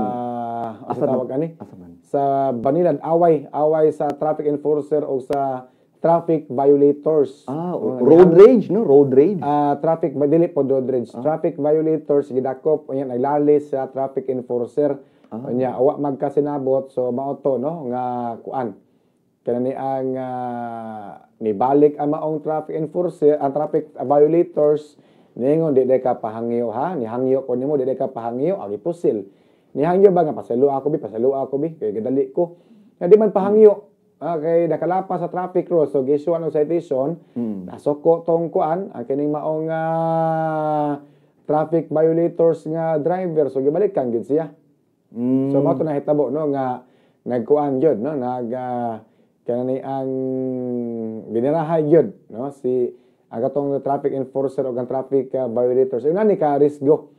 asa tawag ani sa Banilad away sa traffic enforcer o sa traffic violators road rage traffic dili pod road rage traffic violators gidakop unya naglalis sa traffic enforcer unya awa magkasinabot so mao to no nga kuan kanani ang nibalik ang maong traffic enforcer ang traffic violators ningon di ka pahangyo ni hangyo ko nimo di ka pahangyo agi pusil ni hangyo ba nga pasalo ako bi kay gadali ko na di man pahangyo kay nakalapa sa traffic rules so gisyo ang citation nasoko tong kuan ang kining maong traffic violators nga driver so gibalik kang gyud siya so mao to nahitabo no nga nagkuan gyud no kanani ang binirahay gyud no si ang katong traffic enforcer o ang traffic violators una ni ka risgo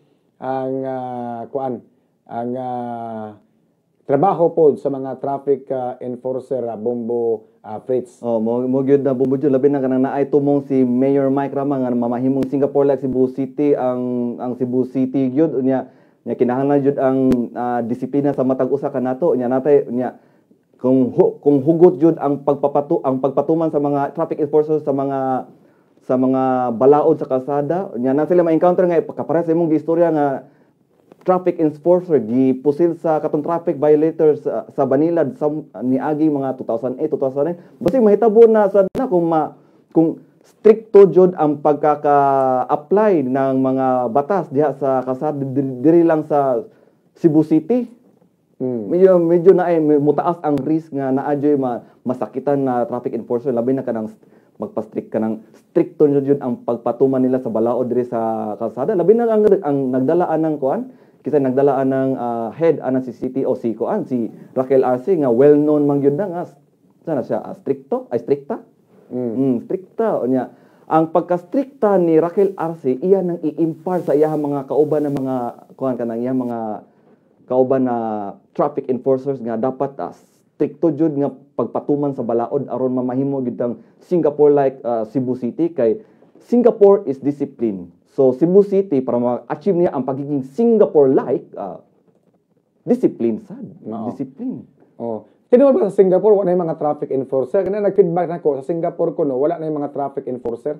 trabaho po sa mga traffic enforcer Bombo Fritz. Mo gyud na bumudyo labi na kanang naay tumong si Mayor Mike Rama nga mamahimong Singapore like Cebu City ang Cebu City gyud nya kinahanglan gyud ang disiplina sa matag usa kanato nya natay nya kung hugot jud ang pagpatuman sa mga traffic enforcers sa mga balaod sa kalsada nya na sila ma-encounter nga kapare sa imong giistorya nga traffic enforcer gipusil sa katong traffic violators sa Banilad sa niagi mga 2008 2009 basi mahitabo na sad na kung stricto jud ang pagkaka-apply ng mga batas diha sa kalsada diri lang sa Cebu City. Medyo na ay mutaas ang risk nga naadyoy masakitan na traffic enforcer labi na kanang magpa-strict kanang stricto jud ang pagpatuman nila sa balaod diri sa kalsada labi na ang nagdalaan ng kuan kisa nagdalaan ng head ana si city o si kuan si Raquel Arce nga well known man gyud na nga sana siya stricta stricta nya ang pagka-stricta ni Raquel Arce iya nang i-impart sa iyang mga kauban ng mga kuan kanang iyang mga kauban na traffic enforcers nga dapat stricto jud nga pagpatuman sa balaod aron mamahimo gyud ang Singapore like Cebu City kay Singapore is discipline. So Cebu City para ma-achieve niya ang pagiging Singapore like discipline sad. Discipline. Tinuod ba sa Singapore wala na mga traffic enforcer? Kana nag-feedback nako sa Singapore kuno wala na mga traffic enforcer.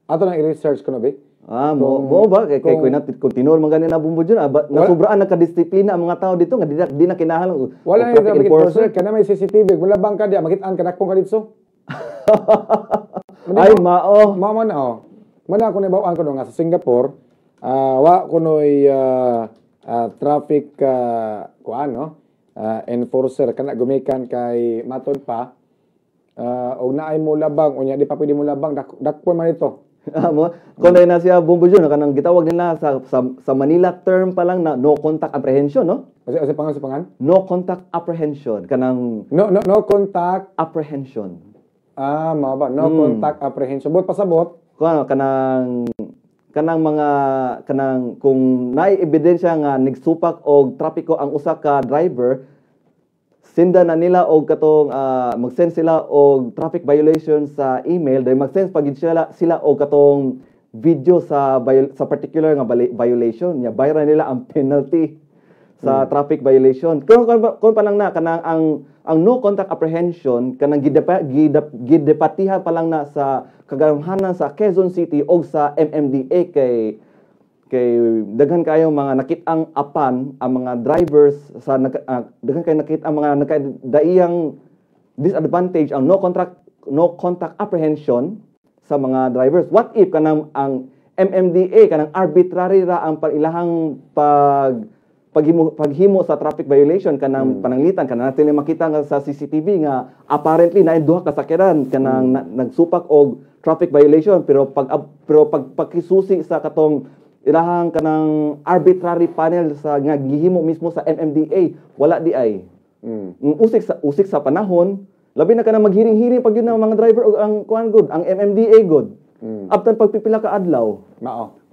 Ato nang i-research ko no be. Mo ba kay kung tinuod man ganin na bumbo dyan nasubraan nagka-disiplina ang mga tao dito nga di na kinahanglan wala na traffic enforcer kana may CCTV wala bang ka diya makit-an ka dakpong ka dito. Ay mao na mana ko nibawaan ko no nga sa Singapore wa kunoy traffic enforcer kana gumikan kay matod pa og naay mo labang unya di pa pwede mo labang dakpon man ito. Kung na siya bumbo dyan, kanang gitawag nila sa Manila term pa lang na no contact apprehension, no? Kasi pangan? No contact apprehension. Kanang... No contact... Apprehension. Mao ba? No contact apprehension. Bot pasabot? Kanang kung naay ebidensya nga nagsupak og trapiko ang usa ka driver, senda na nila og katong mag-send sila og traffic violation sa email dahil mag-send pagid sila og katong video sa particular nga violation nya bayran nila ang penalty sa traffic violation kung pa lang na kanang ang no contact apprehension kanang gidepatiha pa lang na sa kagamhanan sa Quezon City og sa MMDA kay daghan kayo mga nakit-ang apan ang mga drivers sa daghan kayo nakit-ang mga nakadaiyang disadvantage ang no contact apprehension sa mga drivers. What if kanang ang MMDA kanang arbitrary ra ang ilahang paghimo sa traffic violation kanang pananglitan kanang natin makita nga sa CCTV nga apparently naay duha ka sakyanan kanang nagsupak og traffic violation pero pagkisusi sa katong ilahang kanang arbitrary panel sa nga gihimo mismo sa MMDA wala di ay usik sa panahon labi na kanang maghiring-hiring pag yun ang mga driver o ang kuan good ang MMDA good after pagpipila ka adlaw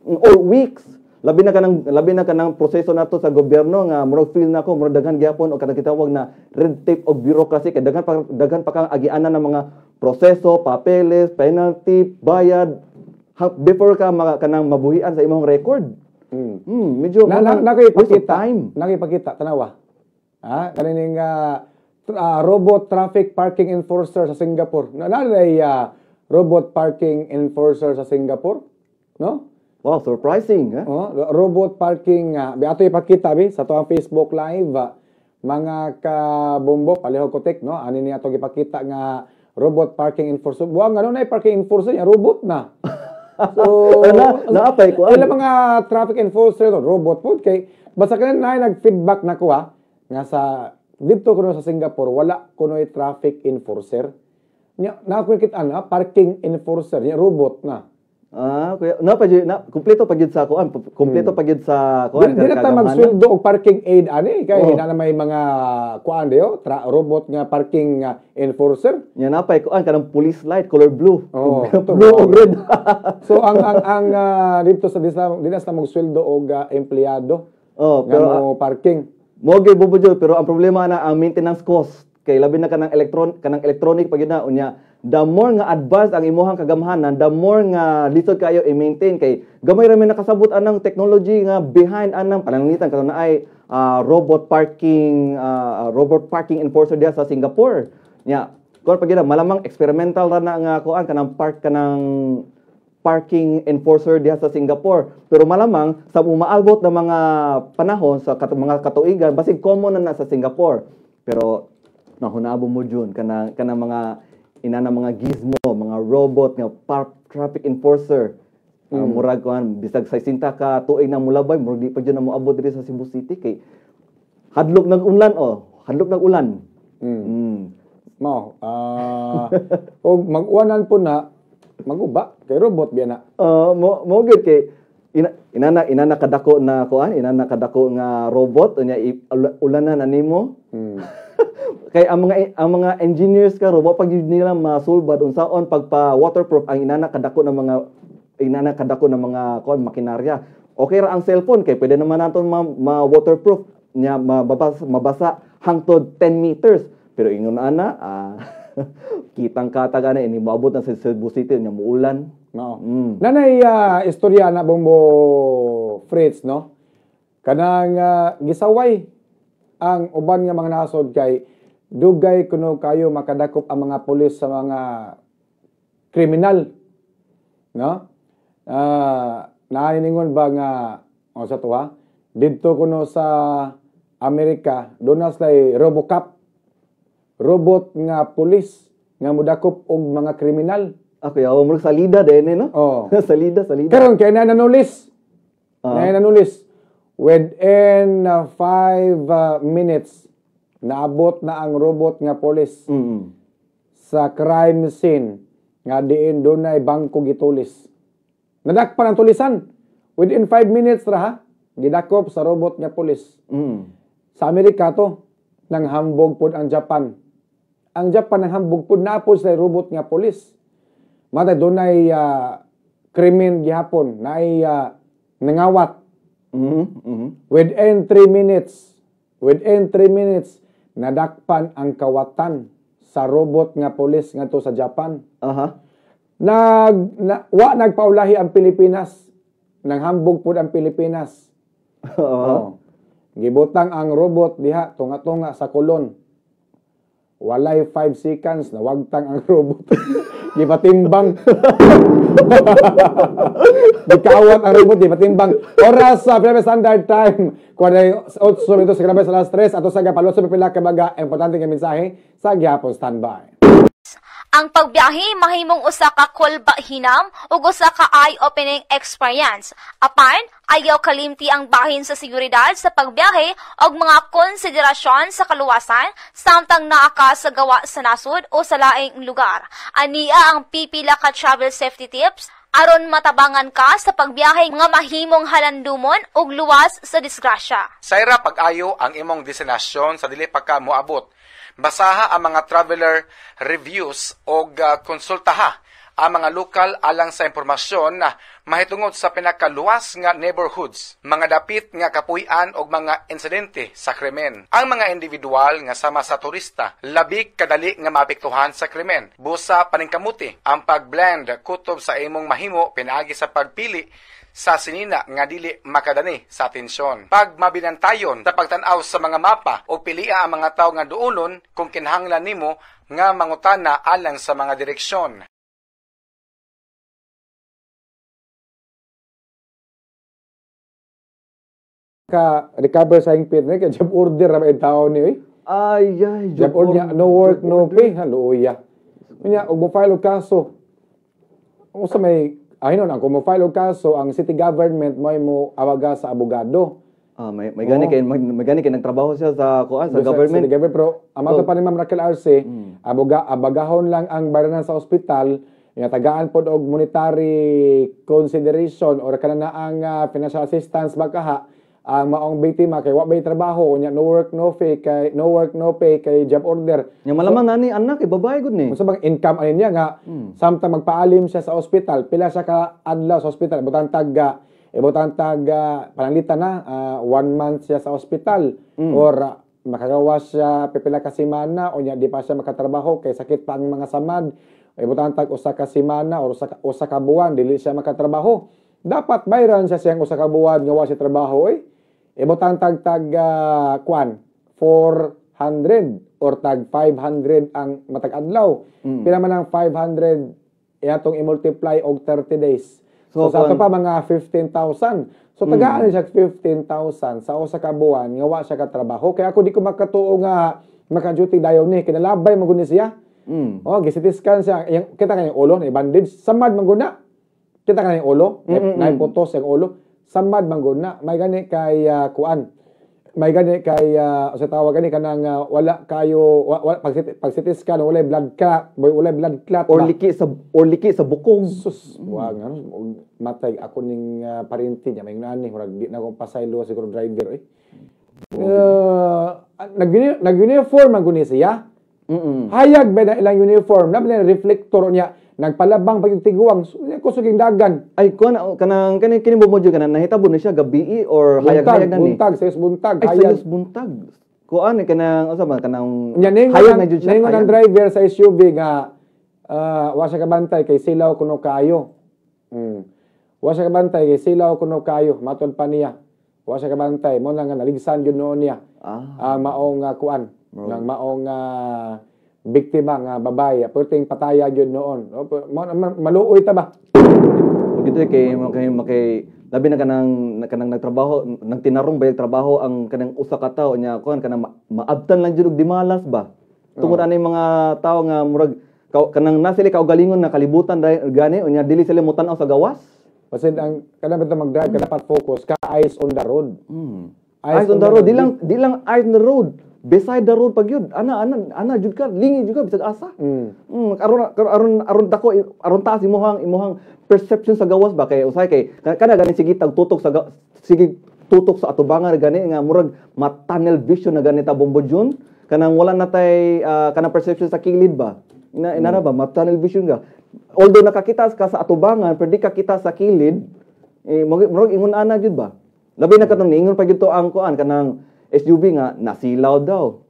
or weeks labi na kanang proseso nato sa gobyerno nga murag feel nako murag daghan gyapon o kanang kitawag na red tape of bureaucracy kay daghan pa kang agianan ng mga proseso papeles penalty bayad before ka kanang mabuhian sa imong record. Medyo nakipakita tanawa. Kanining robot traffic parking enforcer sa Singapore. Nalalay robot parking enforcer sa Singapore, no? Wow, surprising, robot parking ato ipakita sa to ang Facebook live mga kabombo palihog kotek no ani ni ato gipakita nga robot parking enforcer. Buang ano na parking enforcer ya robot na. So, naapay ko. Wala mga traffic enforcer to, robot po. Kay, basta ka na nag-feedback na ko nga sa, dito kuno sa Singapore, wala kuno traffic enforcer. Na ko kita parking enforcer, robot na. Kuya, kumpleto pa gyud sa kuan, kumpleto pa gyud sa kuan. Di na tayo magsweldo og parking aid ani kay na may mga kuan diyo, robot nga parking enforcer. Nya napay kuan kanang police light color blue. Blue o red. So ang dito sa di na sa magsweldo og empleyado. Pero parking. Mo gyud bubudyo pero ang problema na ang maintenance cost kay labi na kanang electronic pag yun na unya. The more nga advanced ang imuhang kagamhanan, the more nga lisod kayo i-maintain kay gamay ra may nakasabot anang technology nga behind anang pananglitan kato na ay robot parking enforcer diha sa Singapore. Nya, kon pag malamang experimental ra na nga kuan kanang parking enforcer diha sa Singapore. Pero malamang sa umaabot na mga panahon sa mga katuigan basig common na sa Singapore. Pero nahunabo mo jud kanang mga inana mga gizmo, mga robot nga traffic enforcer. Murag kuan bisag 60 ka tuig na mulabay, murag di pa jud na moabot diri sa Cebu City kay hadlok ng ulan. Mao. Og mag-uwanan po na maguba kay robot biya na. Mo gid kay inana kadako na kuan, inana kadako nga robot unya ulanan animo. Kay ang mga engineers karon wa pag nila masulbad unsaon pagpa waterproof ang inana kadako ng mga kuan makinarya. Okay ra ang cellphone kay pwede naman naton ma-waterproof nya mabasa hangtod 10 meters. Pero ingon ana kitang kataga na ini moabot na sa Cebu City nya muulan. No. Nanay istorya na Bombo Fritz no. Kanang gisaway ang uban nga mga nasod kay dugay kuno kayo makadakop ang mga pulis sa mga kriminal. No? Naaningon ba nga sa tuwa? Dito kuno sa Amerika, doon na sila RoboCop. Robot nga pulis nga mudakop og mga kriminal. Ako yaw mo salida din no? salida. Karon kay nanulis. Nanulis within 5 minutes naabot na ang robot nga pulis sa crime scene nga diin dunay bangko gitulis. Nadakpan ang tulisan within 5 minutes ra ha. Gidakop sa robot nga pulis. Sa Amerika to nang hambog pod ang Japan. Ang Japan nang hambog pod na po sa robot nga pulis. Matay dunay krimen gihapon naay nangawat. Within 3 minutes nadakpan ang kawatan sa robot nga pulis ngadto sa Japan. Nagpaulahi ang Pilipinas. Nanghambog pud ang Pilipinas. Gibutang ang robot diha tunga-tunga sa kulon. Walay 5 seconds na wagtang ang robot. Gipatimbang. Gikawat ang robot, gipatimbang. Oras sa Philippine Standard Time. Kung ay 8 minutos sa grabe sa alas 3 ato sa gapalot sa pipila kabaga importante nga mensahe sa gihapon standby. Ang pagbiyahe mahimong usa ka kulba hinam ug usa ka eye-opening experience. Apan ayaw kalimti ang bahin sa seguridad sa pagbiyahe og mga konsiderasyon sa kaluwasan samtang naa ka sa gawa sa nasod o sa laing lugar. Ania ang pipila ka travel safety tips aron matabangan ka sa pagbiyahe nga mahimong halandumon ug luwas sa disgrasya. Sayra pag-ayo ang imong destinasyon sa dili pa ka moabot. Basaha ang mga traveler reviews o konsultaha ang mga lokal alang sa impormasyon na mahitungod sa pinakaluwas nga neighborhoods, mga dapit nga kapuy-an o mga insidente sa krimen. Ang mga individual nga sama sa turista, labik kadali nga maapektuhan sa krimen. Busa paningkamuti ang pagblend kutob sa imong mahimo pinaagi sa pagpili sa sinina nga dili makadani sa atensyon. Pag mabinantayon sa pagtanaw sa mga mapa o pilia ang mga tawo nga duolon kung kinahanglan nimo nga mangutana alang sa mga direksyon. Recover sa hingpit ni kay job order ra ba tawo ni job order no work no pay haluya. Unya og mo file og kaso. Usa may ayun na, kung mo-file og kaso, ang city government mo awaga sa abogado. May gani kay nagtrabaho siya sa government. Pero amato pa ni Ma'am Raquel Arce, abagahon lang ang baranan sa ospital nga tagaan pod og monetary consideration or kana ang financial assistance bakaha ang maong biktima kay wa bay trabaho unya no work no pay kay job order. Nya malamang nani anak kay babae gud ni. Unsa bang income ani niya nga samtang magpaalim siya sa ospital, pila siya ka adlaw sa ospital, ibutang tag pananglitan na 1 month siya sa ospital or makagawas siya pipila ka semana unya di pa siya makatrabaho kay sakit pa ang mga samad. Ibutang tag usa ka semana or usa ka buwan dili siya makatrabaho. Dapat bayran siya siyang usa ka buwan nga wa siya trabaho ibutang tag 400 or tag 500 ang matag adlaw. Pila man ang 500 atong i-multiply og 30 days. So sa ato pa mga 15,000. So tagaan siya 15,000 sa usa ka buwan nga wa siya ka trabaho. Kaya ako di ko makatuo nga maka-duty dayon ni kinalabay man gud ni siya. Gisitiskan siya. Kita kanyang ulo na bandage samad man gud na. Kita kanyang ulo, na putos ang ulo. Samad mangguna, may gani kay kuan. May gani kay sa tawag gani kanang wala kayo pag CT scan wala blood clot Or liki sa bukog. Sus, wag matay ako ning parinti niya may nani murag di na ko pasaylo siguro driver nag-uniform mangguni siya. Hayag ba na ilang uniform na reflector niya nagpalabang pagtiguang kusuging dagan ay kanang kini bomodyo kanang nahitabo na siya gabi or hayag na ni buntag sayos buntag hayag buntag kuan kanang asa ba kanang hayag na jud siya ang driver sa SUV nga wa siya kabantay kay silaw kuno kayo wa siya kabantay kay silaw kuno kayo matod pa niya wa siya kabantay mo lang nga naligsan jud noon niya maong kuan nang maong biktima nga babae perting pataya gyud noon maluoy ta ba gito kay labi na kanang nagtrabaho nang tinarong bayag trabaho ang kanang usa ka tawo nya kuan kanang maabtan lang jud og dimalas ba tungod anay mga tawo nga murag kanang nasili kaugalingon na kalibutan gani unya dili sila mutan-aw sa gawas kasi ang kada bitaw mag-drive ka dapat focus ka eyes on the road eyes on the road di lang eyes on the road beside the road pag yun ana jud ka lingi jud ka bisag asa aron taas imuhang perception sa gawas ba kay usay kay kana gani sige tutok sa atubangan gani nga murag tunnel vision na ganita bombodyon kanang wala natay kanang perception sa kilid ba inara ba tunnel vision ga although nakakita ka sa atubangan pero di ka kita sa kilid murag ingon ana jud ba labi na katong niingon pa gyud to ang kuan kanang SUV nga nasilaw daw.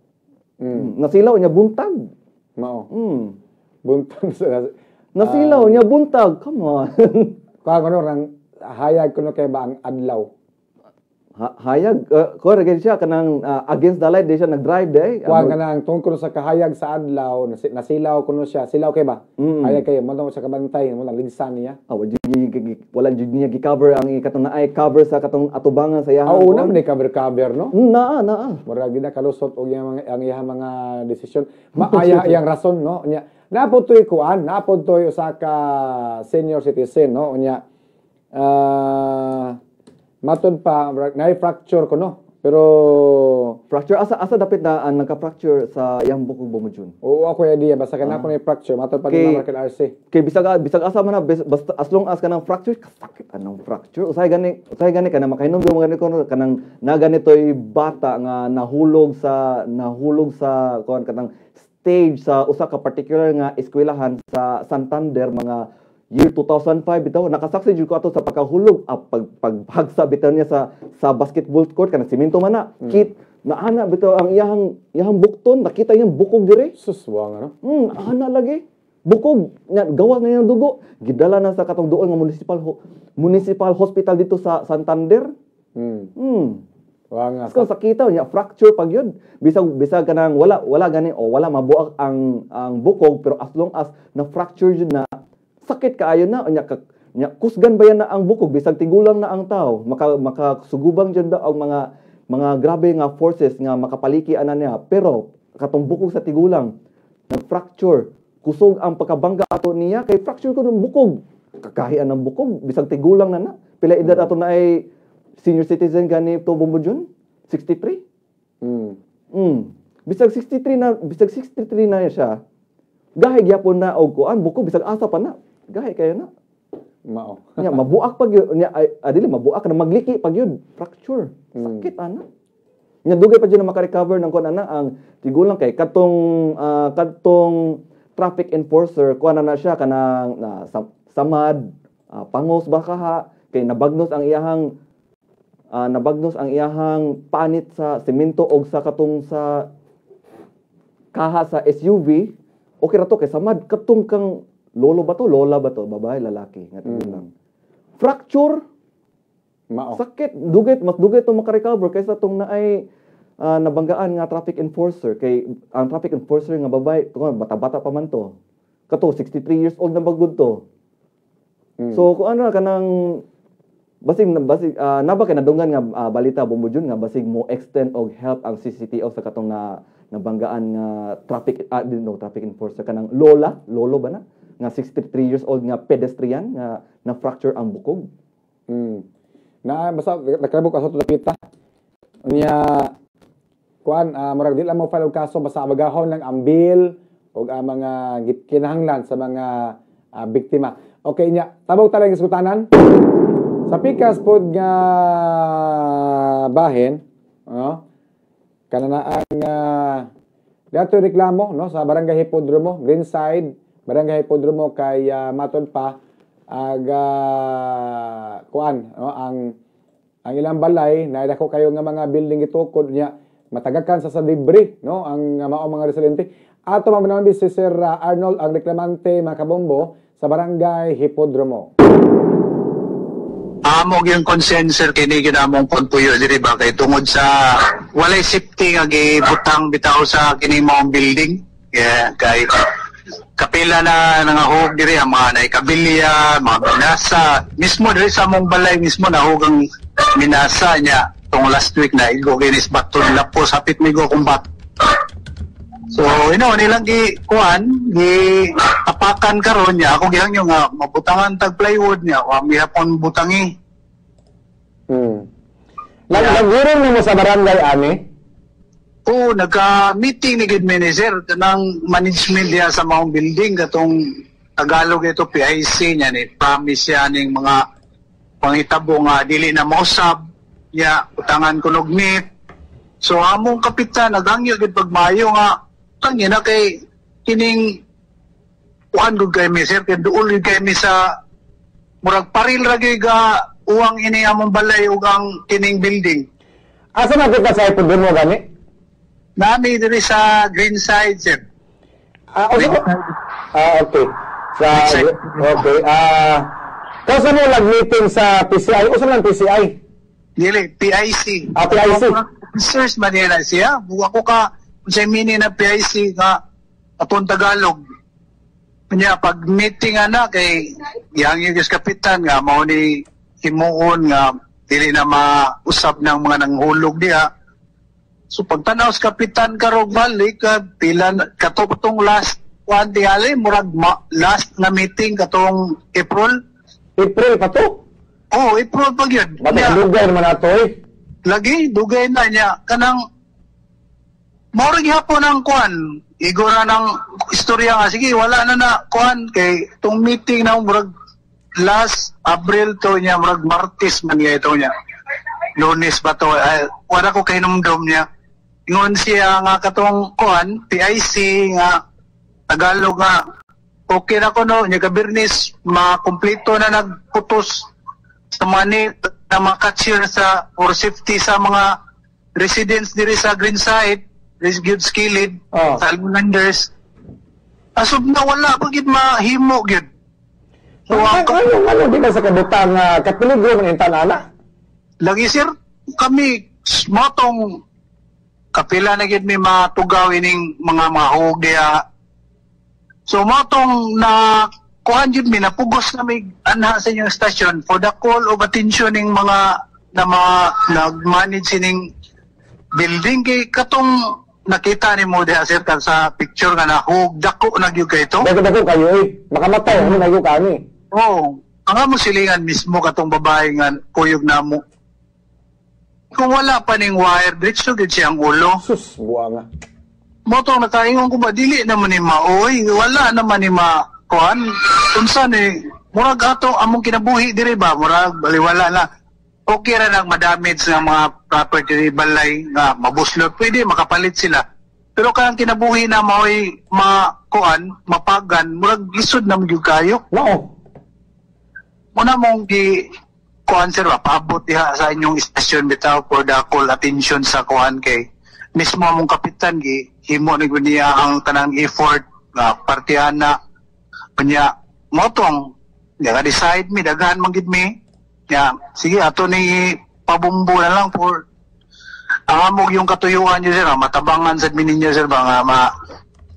Nasilaw niya buntag. Mao. Buntag nasilaw niya buntag. Come on. Kung ano rang hayag kuno kay ba ang adlaw. Hayag ko ra siya kanang against the light di siya nag-drive day. Kuan kanang tungkol sa kahayag sa adlaw nasilaw kuno siya. Silaw kay ba? Hayag kay mo sa kabantay mo lang ligsan niya. Wala jud niya gi-cover ang katong naay cover sa katong atubangan sa iyang. Una man cover no? Naa. Murag gid kalusot og ang iyang mga desisyon. Maaya iyang rason no. Unya napod toy kuan, napod toy usa ka senior citizen no. Unya matod pa na-fracture ko no. Pero fracture asa dapit na nagka-fracture sa iyang bukog bomodyon. Oo ako idea basta kana ko na-fracture matod pa ni Market RC. Kay bisag asa man na basta as long as kanang fracture kasakit anong fracture usay gani kana makahinom mo gani ko kanang na ganitoy bata nga nahulog sa kuan kanang stage sa usa ka particular nga eskwelahan sa Santander mga year 2005 bitaw nakasaksi jud ko ato sa pagkahulog paghagsa bitaw niya sa basketball court kanang semento man na kit naana bitaw ang iyang bukton nakita niyang bukog dire suswang ano ana lagi bukog gawas na niyang dugo gidala na sa katong duol nga municipal hospital dito sa Santander Wanga sa sakita niya fracture pag yun bisag kanang wala gani o wala mabuak ang bukog pero as long as na fracture jud na sakit kaayo na nya kusgan ba yan na ang bukog bisag tigulang na ang tao makasugubang jud ang mga grabe nga forces nga makapaliki ana niya pero katong bukog sa tigulang nag-fracture kusog ang pagkabangga ato niya kay fracture ko ng bukog kakahian ng bukog bisag tigulang na pila edad ato na ay senior citizen gani to Bombodyon 63 bisag 63 na siya gahay gyapon na og kuan bukog bisag asa pa na gahi kayo na. Mao. Nya mabuak pag yun, nya adili mabuak na magliki pag yun, fracture. Sakit ana. Nya dugay pa jud na maka-recover ng kuan ana ang tigulang kay katong traffic enforcer kuan na siya kanang samad, pangos baka kay nabagnos ang iyahang panit sa semento og sa katong sa kaha sa SUV. Okay ra to kay samad katong kang lola ba to, babae, lalaki, nga tigulang. Fracture, Mao. sakit, mas dugay to maka-recover kaysa tong naay nabanggaan nga traffic enforcer. Kay ang traffic enforcer nga babae, bata-bata pa man to. Kato, 63 years old na bagod to. So, kung ano kanang basig naba kay nadunggan nga balita bumudyon nga basig mo extend og help ang CCTO sa katong nabanggaan nga traffic enforcer kanang lolo ba na? Nga 63 years old nga pedestrian nga na-fracture ang bukog. Na basta nakalabok aso to lapita. Unya kuan murag dili mo file og kaso basta abagahon lang ang bill og ang mga kinahanglan sa mga biktima. Okay nya, tabog ta lang isgutanan. Sa pikas pod nga bahin, kana ang dato reklamo no sa Barangay Hipodromo, Greenside, Barangay Hipodromo kay matod pa kuan ang ilang balay na dako kayo nga mga building itukod niya matagakan sa debris no ang mao mga residente. Ato mamanaon si Sir Arnold ang reklamante mga kabombo sa Barangay Hipodromo. Amo yung consensor kini ginamong pagpuyo diri ba kay tungod sa walay safety nga gibutang bitaw sa kini mong building. Yeah, kay kapila na nangahog diri ang mga naikabilya, mga minasa. Mismo diri sa mong balay mismo nahugang minasa niya tong last week na igo ginis baton lapos hapit migo kumbat. So, nilang apakan karon niya. Ako gihangyo nga, mabutangan tag plywood niya. Huwag gihapon butangi. Nagurong mo sa barangay, ani? Oo, nagka-meeting ni Good Manager ng management niya sa mga building. Katong Tagalog ito, PIC niya. Promise niya ng mga pangitabo nga dili na mausab. Ya, utangan kunog meet. So, among kapitan, naghangyo gid pagmayo nga tangina kay kining kuan gud kay mi sir kay duol kay mi sa murag paril ra gyud ga uwang ini among balay ug ang kining building. Asa na kita sa Hipodromo gani? Nami diri sa Greenside sir. Okay. Okay. Okay. Kasi mo nag-meeting sa PCI. Usa lang PCI? Dili, PIC. PIC. Sirs Manila siya. Ako ka sa mini na PIC nga atong Tagalog. Kanya pag meeting ana kay yang yung kapitan nga mao ni himuon nga dili na mausap ng mga nanghulog diha. So pagtanaw sa kapitan karog balik pila katong last one diali murag last na meeting katong April pa to? Oh, April pag yun. Dugay naman ato eh. Lagi, dugay na niya. Kanang maurag hapon ang kuan. Igora ng istorya nga. Sige, wala na kuan. Kay itong meeting na murag last April to niya, murag Martes man niya ito niya. Lunes ba to? Wala ko kay numdom niya. Ingon siya nga katong kuan, PIC nga, Tagalog nga. Okay na ko no, niya kabirnis, makumpleto na nagputos sa money na makachir sa for safety sa mga residents diri sa Greenside, Rescue Skilled, sa Almonanders. Asub na wala pagid mahimo gyud. So ano di ba sa kabutang kapeligro man intan ana? Lagi sir, kami motong kapila na gyud mi matugaw ining mga mahog diha. So motong na kuhan yun mi napugos na may anha sa inyong stasyon for the call of attention ng mga nag-manage sining building kay katong nakita ni mo diha sir sa picture nga nahug dako na gyud kay ito. Dako kayo makamatay ano na gyud kani. Oo, ang amo silingan mismo katong babae nga kuyog namo. Kung wala pa ning wire diretso gyud siyang ulo. Sus, buanga. Motong nakaingon ko ba dili naman ni maoy, wala naman ni kuan unsa ni murag ato among kinabuhi diri ba murag baliwala na okay ra nang madamage ng mga property balay nga mabuslot pwede makapalit sila pero kanang kinabuhi na maoy makuan mapagan murag lisod na gyud kayo No. muna mong gi kuan sir paabot diha sa inyong istasyon bitaw for the call attention sa kuan kay mismo among kapitan gi himo ni gud niya ang tanang effort nga partihan na kanya motong nga decide mi daghan man gid mi ya sige ato ni pabumbo na lang for ang amog yung katuyuan niyo sir matabangan sa admin ninyo sir ba nga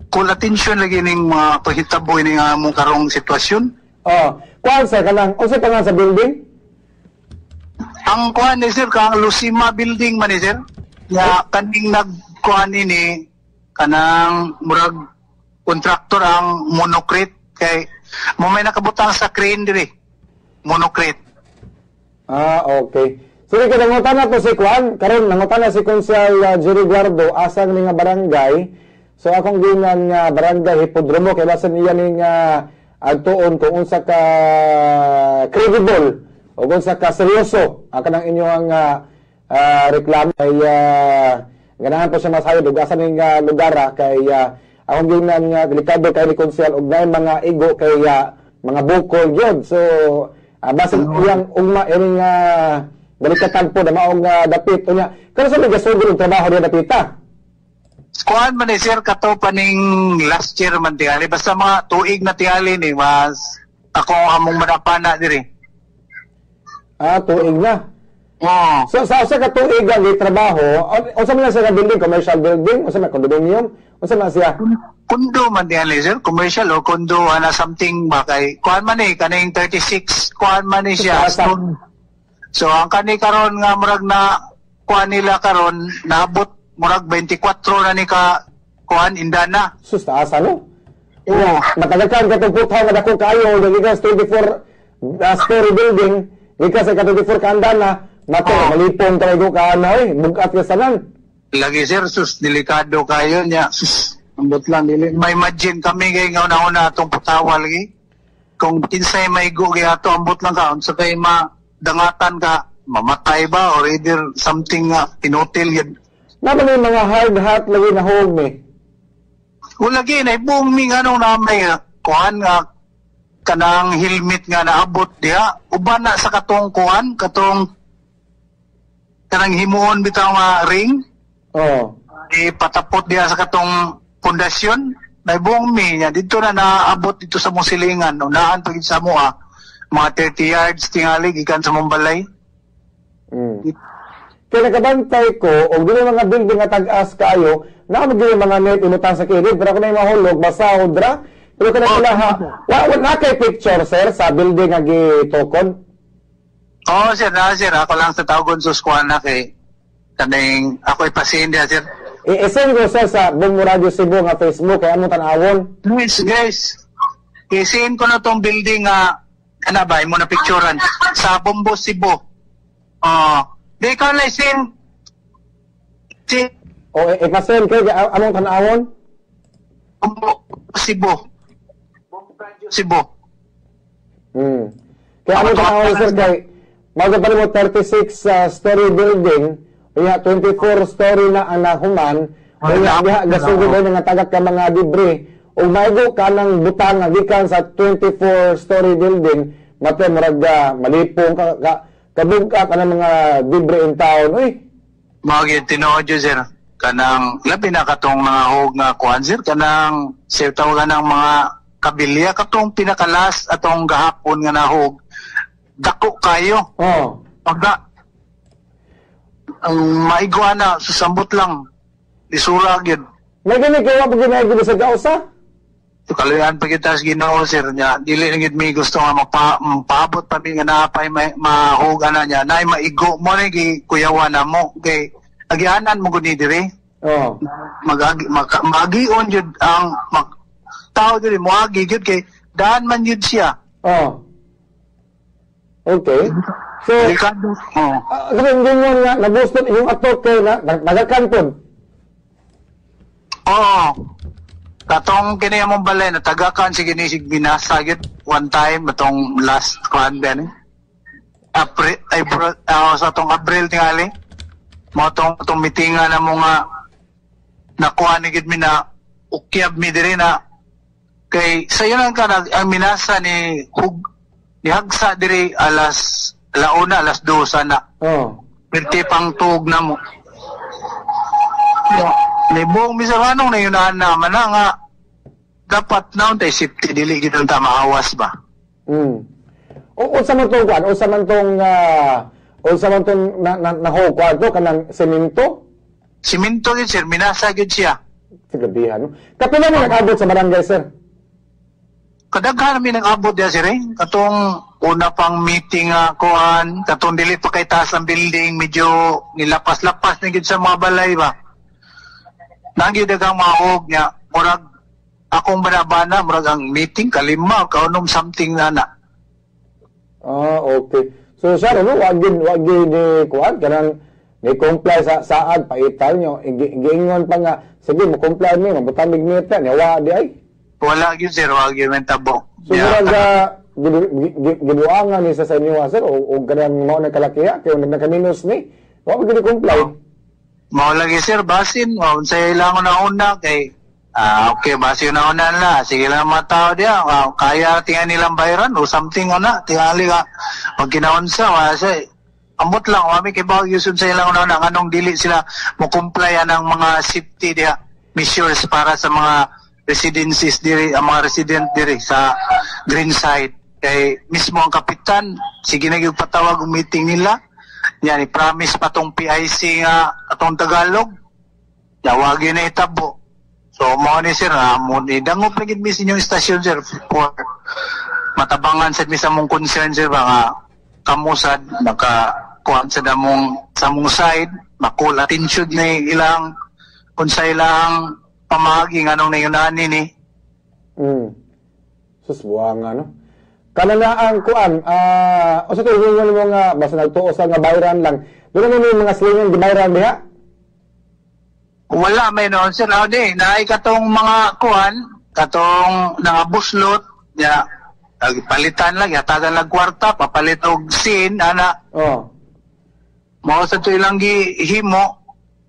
call attention lagi ning mga pahitabo ning among karong sitwasyon. Kuan sir kanang unsa kanang sa building? Ang kuan ni sir kang Lucima building man ni sir nga kaning nagkuan ini kanang murag kontraktor ang monocrete kay mo may nakabutang sa crane diri monocrate. Okay. Sige ka nangutan na to si Kwan karon nangutan na si Konsel Jerry Guardo asang ni nga barangay. So akong ginan nga barangay Hipodromo kay basan iya ning agtuon kung unsa ka credible o unsa ka seryoso kanang inyong reklamo kay ganahan po siya masayod ug asan ning lugar kay akong ginan nga delikado kay ni Konsel og naay mga igo kay mga bukol gyud. So basin iyang ugma ining delikatan po na maong dapit unya. Kano sa nagasugod ang trabaho niya dapita? Kuan man ni sir kato paning last year man tiali basta mga tuig na tiali ni mas ako among madapana diri. Tuig na. So sa ka tuig ang trabaho, unsa man sa building, commercial building, unsa man condominium, unsa man siya? Kondo man tiali sir, commercial o kondo ana something ba kay kuan man ni kaning 36 kuan man ni siya. So ang kani karon nga murag na kuan nila karon naabot murag 24 na ni ka kuan indana. Sus taas ano? Matagal ka katong puthaw nga dako kayo gikas 24 story building, gikas sa 24 ka andana, mato malipong tayo ka na bugat ka sanan. Lagi sir sus delikado kayo nya. Sus ambot lang dili. May imagine kami kay nga una atong putawa lagi. Kung kinsay may go kay ato ambot lang ka unsa kay dangatan ka mamatay ba or either something pinotel yun. Naman yung mga hard hat lagi na home eh. Wala lagi na booming ano na may kuhan nga kanang helmet nga naabot diha uban na sa katong kuhan katong kanang himuon bitaw nga ring. Patapot diha sa katong pundasyon na booming niya dito na naabot dito sa musilingan unaan pagit sa moa mga 30 yards tingali gikan sa Mumbalay. Kaya nakabantay ko, o doon mga building nga tag-as kayo, nakamagin mga net imutang sa kilid, pero kung na yung mahulog, basa hodra, pero kung na kay picture, sir, sa building nga gitokon? Sir, sir, ako lang sa tawgon sa squad na kay kaning ako'y pasyente, sir. I-send ko, sir, sa Bumbo Radio Cebu nga Facebook, kaya mo tanawon. Guys, i-send ko na tong building nga, ba, mo na picturean, sa Bumbo Cebu. Di ka na isin. Ipasend kayo, among tanawon? Cebu. Cebu. Kaya among tanawon, sir, kay magpapali mo 36-story building, kaya 24-story na ang nahuman, kaya diha gasugod ay nga tagat ka mga debris, o maigo ka ng butang nga gikan sa 24-story building, mate murag malipong kabugka ka ng mga debris in town, Mga tinood yun, sir. Kanang, labi na katong mga hog nga kuhan, sir. Kanang, sir, tawagan ng mga kabilya. Katong pinakalas atong gahapon nga nahog. Dako kayo. Pagda, ang maigwa na, susambot lang. Isurag yun. May ginagawa pag ginagawa sa gausa? Kaluyan pa kita sa Ginoo, sir, niya. Dili nangit may gusto nga magpaabot pa mi nga napay mahuga na niya. Nay maigo mo na kuyawan na mo. Kay agianan mo gud diri. Magion jud ang tao diri mo agi jud kay daan man jud siya. Okay. So, ganun mo nga nabustot yung atok kay na nagakan pod. katong kini among balay na tagakan sige ni sig binasagit one time atong last kuan ben April sa tong April tingali mo tong mitingan na mga nakuha ni gid mi na ukyab mi diri na kay sayo lang ka ang minasa ni hagsa diri alas 2 na. Perti pang tug na mo. Libong misaranong na yun naman na nga dapat na tayo safety dili gid ta maawas ba. Unsa man tong kuan, unsa man tong nahukuan to kanang semento? Semento gid sir, minasa gid siya. Sigabihan no. Kapila mo nag-abot sa barangay sir? Kadaghan mi nag-abot dia sir eh. Katong una pang meeting kuan, katong dili pa kay taas ang building, medyo nilapas-lapas na gid sa mga balay ba. Nangyud dagang mahog niya, murag akong banabana, murag ang meeting kalima kaunom something na. Okay. So siya no, wag ni kuan kanang ni comply sa saad paital nyo, giingon pa nga sige mo comply mi, mabutamig meter niya wa di ay. Wala gyud sir, wag gyud mentabo. So murag gibuangan ni sa inyo sir o ganang mao na kalakiya kay nagka-minus ni. Wa gyud comply. Mao lagi sir basin, unsay ilang una kay okay basin na la. Sige lang matao dia, kaya tingan nilang bayaran o something tingali ka. Pag ginaunsa wa say ambot lang wami kay bawo yusod sa ilang una nganong dili sila mo comply ang mga safety dia measures para sa mga residencies diri, ang mga resident diri sa green side. Kay mismo ang kapitan sige na gyud patawag ang meeting nila. Yan, i-promise pa tong PIC nga atong Tagalog. Yawagin na itabo. So, mo ni sir, idangop na gid mi sa inyong istasyon sir for matabangan sa misa mong concern sir ba nga kamusad nakakuan sa mong side, makul attention ni ilang unsay ilang pamagi nganong nayunani ni. Susbuanga no. Kana na ang kuan, o sa tuwing mo nga basta nagtuos nga bayran lang. Doon mo mga slingan di bayran diha? Wala may noon sir, naay katong mga kuan, katong nangabuslot, ya palitan lang, yatagan lang kwarta, papalit og sin ana. Mao sa to ilang gihimo.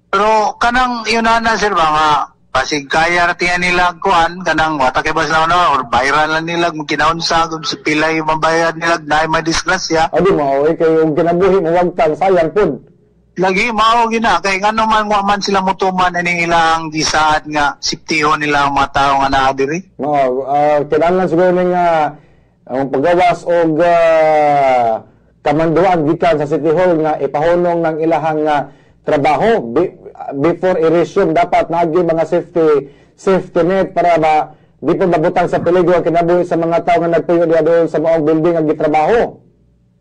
Pero kanang yun sir ba nga pasig kaya ratiyan nila kuan kanang wata kay bas na or viral lang nila kung kinaunsa kung sa pilay mabayad nila na may disgrasya. Adi mao kay yung kinabuhi mo wagtang sayang pud. Lagi mao gina kay ngano man wa man sila mutuman ani ilang gisaad nga siptihon nila ang mga tawo nga naa diri. Kinahanglan siguro ning ang paggawas og kamanduan gikan sa City Hall nga ipahunong ng ilahang trabaho before i-resume dapat nagi mga safety net para ba di po mabutang sa peligro ang kinabuhi sa mga tao nga nagpuyo diha doon sa maong building nga gitrabaho.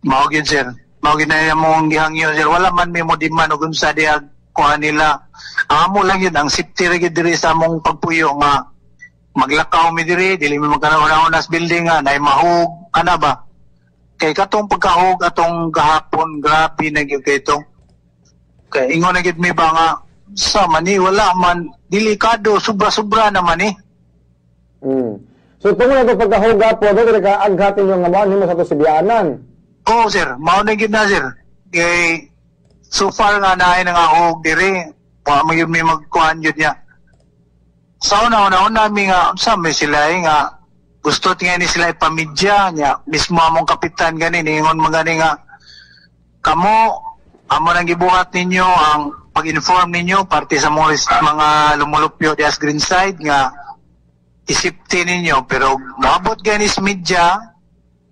Mao gid sir. Mao gid na mong gihangyo sir. Wala man mi mo diman og unsa diha kuha nila. Amo lang yun ang safety ra gid diri sa among pagpuyo nga maglakaw mi diri dili mi magkanaon nas building nga nay mahug ana ba. Kay katong pagkahug atong gahapon grabe na gyud kay itong kay ingon na gid mi ba nga sa mani wala man delikado sobra-sobra naman eh. So tungod na pagkahuga po dito ka aghatin yung nga mo sa to Sibianan. Oo sir, mao na gid na sir. Kay so far nga naay nga hug diri, wa may magkuhan jud niya. Sa una mi nga sa may sila nga gusto tingani ni sila ipamidya niya mismo among kapitan gani ningon magani nga kamo amo nang gibuhat ninyo ang pag-inform ninyo parte sa mga lumulupyo di as green side nga isipti ninyo pero maabot ganis media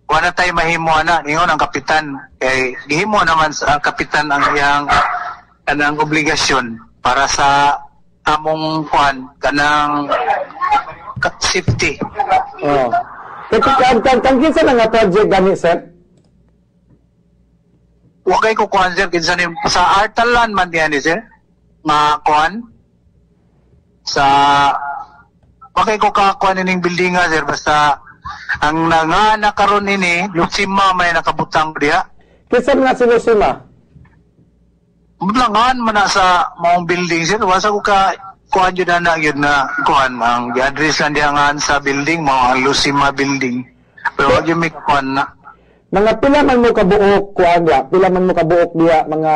wala tayo mahimo ana ningon ang kapitan kay gihimo naman sa kapitan ang iyang kanang obligasyon para sa among kuan kanang safety. Kung kinsa na nga project gani sir? Wakay ko kuan sir kinsa ni sa Artalan man diyan ni sir nga kuan sa wakay ko kakuan ning building nga sir basta ang nangana karon ini Lusima may nakabutang diha. Kinsa nga si Lusima? Mudlangan man sa maong building sir wasa ko ka kuan yun na yun na kuan ang address lang diyan sa building mo ang Lucima building. Pero wag yung may kuan na. Mga pila man mo kabuok kuan ya, pila man mo kabuok diya mga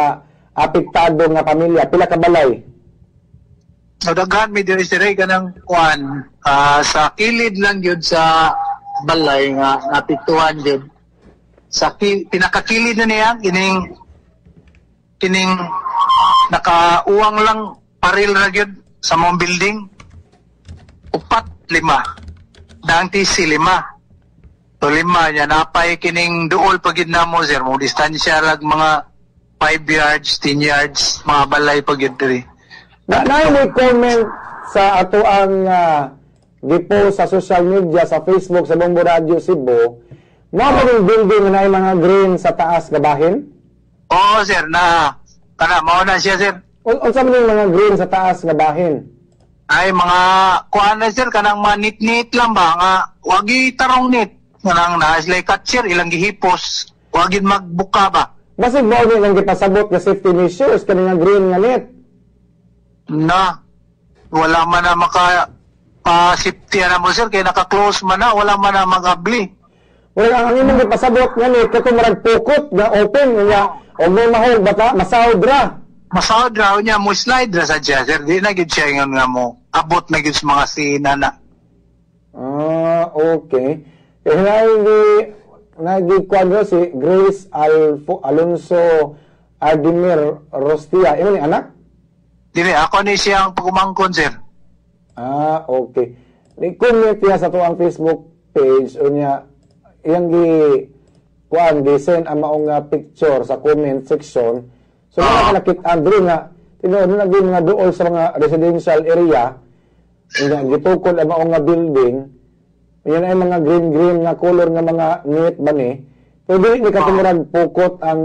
apektado nga pamilya, pila ka balay? So daghan mi diri sir kanang kuan sa kilid lang yun sa balay nga napituan yun. Sa pinakakilid na niya kining nakauwang lang paril na yun sa mong building 4-5 daang TC 5 so 5 niya napay kining duol pagid na mo sir mo distansya lag mga 5 yards 10 yards mga balay pagid diri Na may comment sa ato ang gipo sa social media sa Facebook sa Bombo Radio Cebu. Mo ba yung building na mga green sa taas gabahin? Oo sir na kana mao na siya sir. Unsa man yung mga green sa taas gabahin? Ay mga kuan na sir kanang manit-nit lang ba nga wagi tarong nit kanang na sila catcher ilang gihipos wagid magbuka ba. Basig mo lang gipasabot nga safety measures kani nga green nga net. Na wala man na maka safety na mo sir kay naka-close man na wala man na magabli. Wala ang imong gipasabot nga net kato marag pukot nga open nga og may mahog bata masahod ra. Masahod raw niya mo slide ra sa siya sir di na gid siya ingon nga mo abot na gid sa mga sina na. Okay. Nagikuadro si Grace Alonso Ardimir Rostia. Imo ni anak? Dili ako ni siyang pagumangkon sir. Okay. Ni-comment niya sa tuang Facebook page unya iyang gi-send ang maong picture sa comment section. So nakakit Andrew nga tinuod na gyud nga duol sa mga residential area nga gitukod ang maong building. Yan ay mga green nga color nga mga net ba ni. So dili ni katumurag pukot ang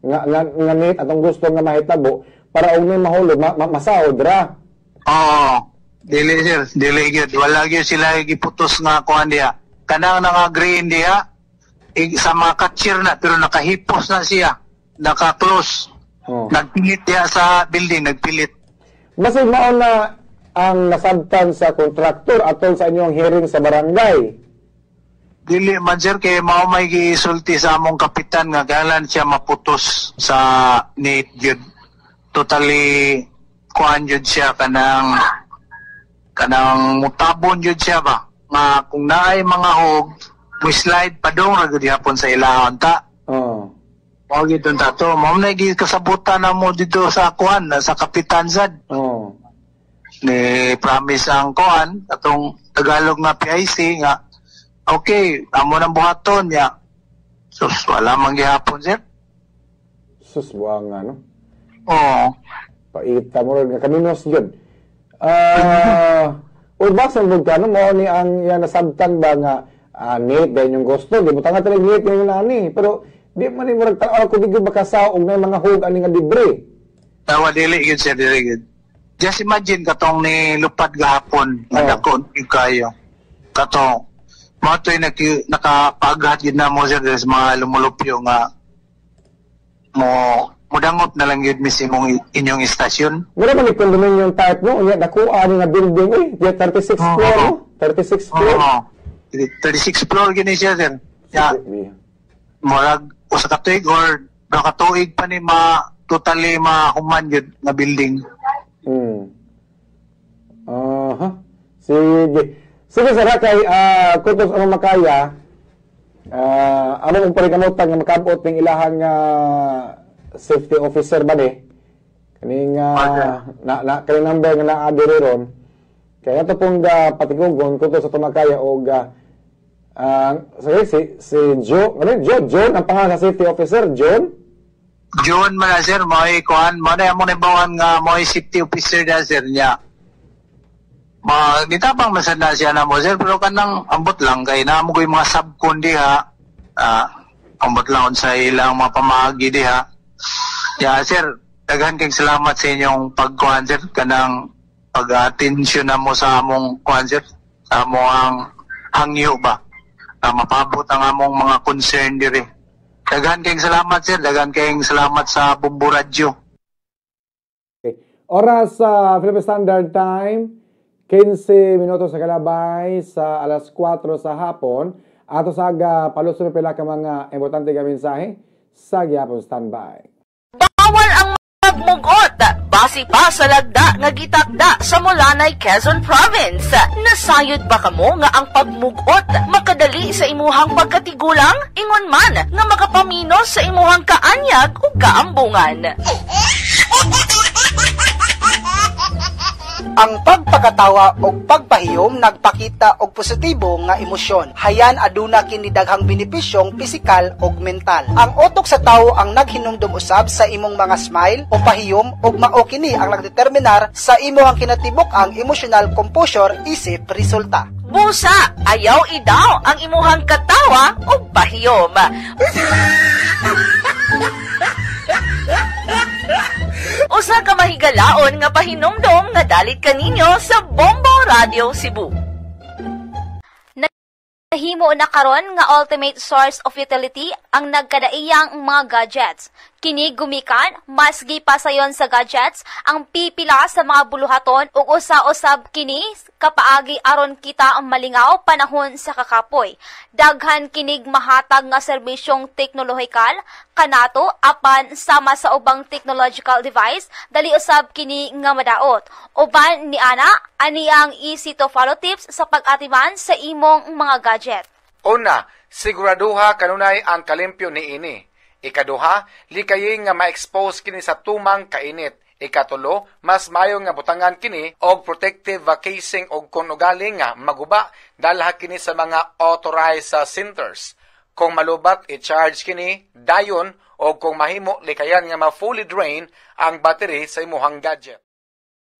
nga net atong gusto nga mahitabo para og may mahulog masahod ra. Dili sir, dili gyud wala gyud sila giputos nga kuan diha. Kanang nga green diha sa mga catcher na pero nakahipos na siya. Naka-close. Nagpilit diha sa building, nagpilit. Basig mao na ang nasabtan sa kontraktor atol sa inyong hearing sa barangay. Dili man sir kay mao may gisulti sa among kapitan nga kailan siya maputos sa net gyud. Totally kuan gyud siya kanang mutabon gyud siya ba. Nga kung naay mga hog, mo slide padong ra gyud hapon sa ilahon ta. Mao gyud tato, mao na kasabutan na mo dito sa kuan sa kapitan sad. Ni promise ang kuan atong Tagalog na PIC nga okay, amo nang buhaton ya. Sus wala man gihapon sir. Sus buang ano. Paita mo rin nga kaminos yun. Urbasan mo ka, mo ni ang yan nasabtan ba nga net, dahil yung gusto, di mo tanga talag net yung nani. Pero di man ni murag tao ko bigyo bakasaw og may mga hug ani nga libre. Tawa dili gyud sir dili gyud. Just imagine katong ni lupad gahapon nga dako kayo. Katong mo toy nakapaghat gyud na mo sir sa mga lumulupyo nga mudangot na lang yun mismo inyong istasyon. Wala man condominium type no, unya dako ani nga building 36 floor no? 36 floor. 36 floor gini siya sir. Ya. Murag usa ka tuig or duha ka tuig pa ni totally mahuman yun na building. Sige sir kay kutos ang makaya among parigamutan nga makabot ning ilahang safety officer ba ni kaning kaning number nga naa diri ron kaya ato pong patigugon kutos sa tumakaya og si John ang pangalan sa safety officer John man sir mo'y kuan mo na among nabawan nga mo'y safety officer na sir niya nitapang masad na siya na mo sir pero kanang ambot lang kay naamo ko yung mga subcon diha ambot lang sa ilang mga pamagi diha sir daghan kayong salamat sa inyong pagkuhan sir kanang pag-atensyon na mo sa among kuhan sir sa among hangyo ba mapabot ang among mga concern diri daghan kayong salamat sir daghan kayong salamat sa Bombo Radio. Oras sa Philippine Standard Time, 15 minutos sa kalabay sa alas 4 sa hapon. Ato saga palusot pila ka mga importante nga mensahe sa gyapon standby. Bawal ang magmugot, base pa sa lagda nga gitakda sa Mulanay, Quezon Province. Nasayod ba kamo nga ang pagmugot makadali sa imuhang pagkatigulang? Ingon man nga makapaminos sa imuhang kaanyag o kaambungan. Ang pagpakatawa o pagpahiyom nagpakita og positibo nga emosyon. Hayan aduna kini daghang benepisyong pisikal ug mental. Ang utok sa tawo ang naghinumdum usab sa imong mga smile o pahiyom ug mao kini ang nagdeterminar sa imong kinatibok ang emotional composure isip resulta. Busa, ayaw idaw ang imuhang katawa o pahiyom. Usa ka mahigalaon nga pahinumdom nga dalit kaninyo sa Bombo Radio Cebu. Nahimo na karon nga ultimate source of utility ang nagkadaiyang mga gadgets. Kini gumikan, mas gipasayon sa gadgets ang pipila sa mga buluhaton ug usa-usab kini kapaagi aron kita ang malingaw panahon sa kakapoy. Daghan kinig mahatag nga serbisyong teknolohikal kanato apan sama sa ubang technological device dali usab kini nga madaot. Uban ni ana ani ang easy to follow tips sa pag-atiman sa imong mga gadget. Una, siguraduha kanunay ang kalimpyo ni ini. Ikaduha, likayin nga ma-expose kini sa tumang kainit. Ikatulo, mas mayo nga butangan kini og protective casing og kung ugali nga maguba dalha kini sa mga authorized centers. Kung malubat, i-charge kini dayon o kung mahimo likayan nga ma-fully drain ang battery sa imuhang gadget.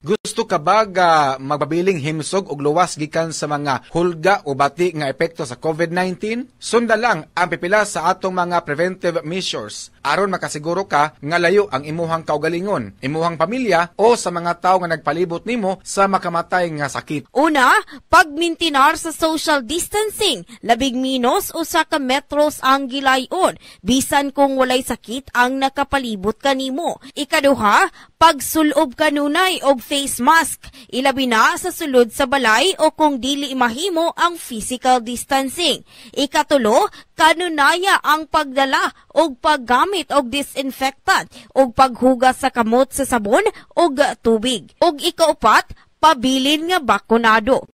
Gusto ka ba magpabiling himsog og luwas gikan sa mga hulga o bati nga epekto sa COVID-19? Sunda lang ang pipila sa atong mga preventive measures aron makasiguro ka nga layo ang imuhang kaugalingon, imuhang pamilya o sa mga tawo nga nagpalibot nimo sa makamatay nga sakit. Una, pagmintinar sa social distancing, labing minos o sa ka metros ang gilayon, bisan kung walay sakit ang nakapalibot kanimo. Ikaduha, pagsulob kanunay og face mask, ilabi na sa sulod sa balay o kung dili mahimo ang physical distancing. Ikatulo, kanunaya ang pagdala og paggamit og disinfectant og paghugas sa kamot sa sabon og tubig. Og ikaupat, pabilin nga bakunado.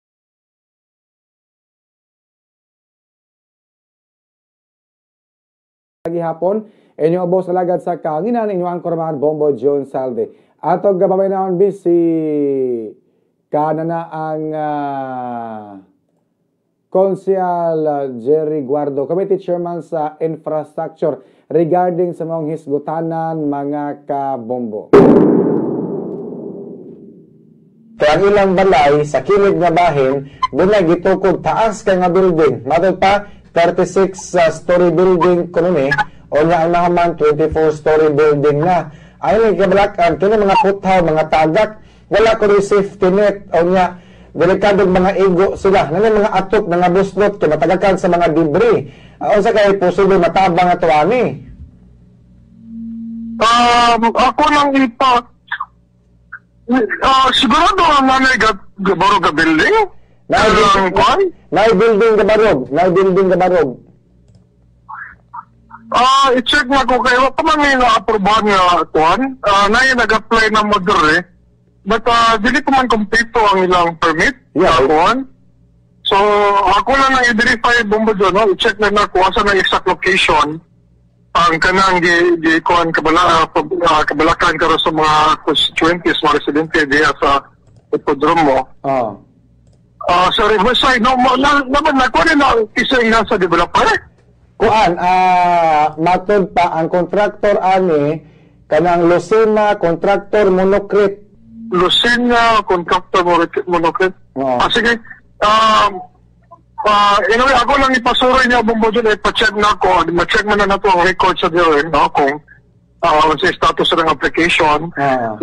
Hapon, inyong abos alagad sa kanginan inyong angkorman Bombo John Salve. Atog gababay naon busy kanana ang Konsyal Jerry Guardo, Committee Chairman sa Infrastructure regarding sa mga hisgutanan mga kabombo. Kaya ang ilang balay sa kilid nga bahin, doon na gitukod taas kay nga building. Matod pa, 36-story building kuno o nga ang naman 24-story building na. Ay kabalakan, kini mga puthaw, mga tagak, wala ko rin safety net o nga delikadong mga igo sila. Nang mga atok, mga buslot, kaya matagakan sa mga debris. O sa kaya posible matabang ato ani? Ako lang sigurado ang nanay gabaro ka building? Building gabarog. I-check na ko kayo. Pamangin na aprobahan nga kuhan. Na yung nag-apply na modern But dili ko man kompleto ang ilang permit. Kuhan. So, ako lang nang i-verify Bombo dyan. I-check na ko asa na exact location ang kanang kuhan kabalakan karo sa mga constituencies, mga residente diya sa hipodromo. Sa Riverside, naman na kuhan na isa ina sa developer. Kuan, matod pa ang contractor ani kanang Lucena Contractor Monocrete. Lucena Contractor Monocrete. Sige. Anyway, ako lang ipasuroy niya Bombo dyan, ipacheck na ako. Ma-check man na nato ang record sa diyan, no? Kung sa status ng application.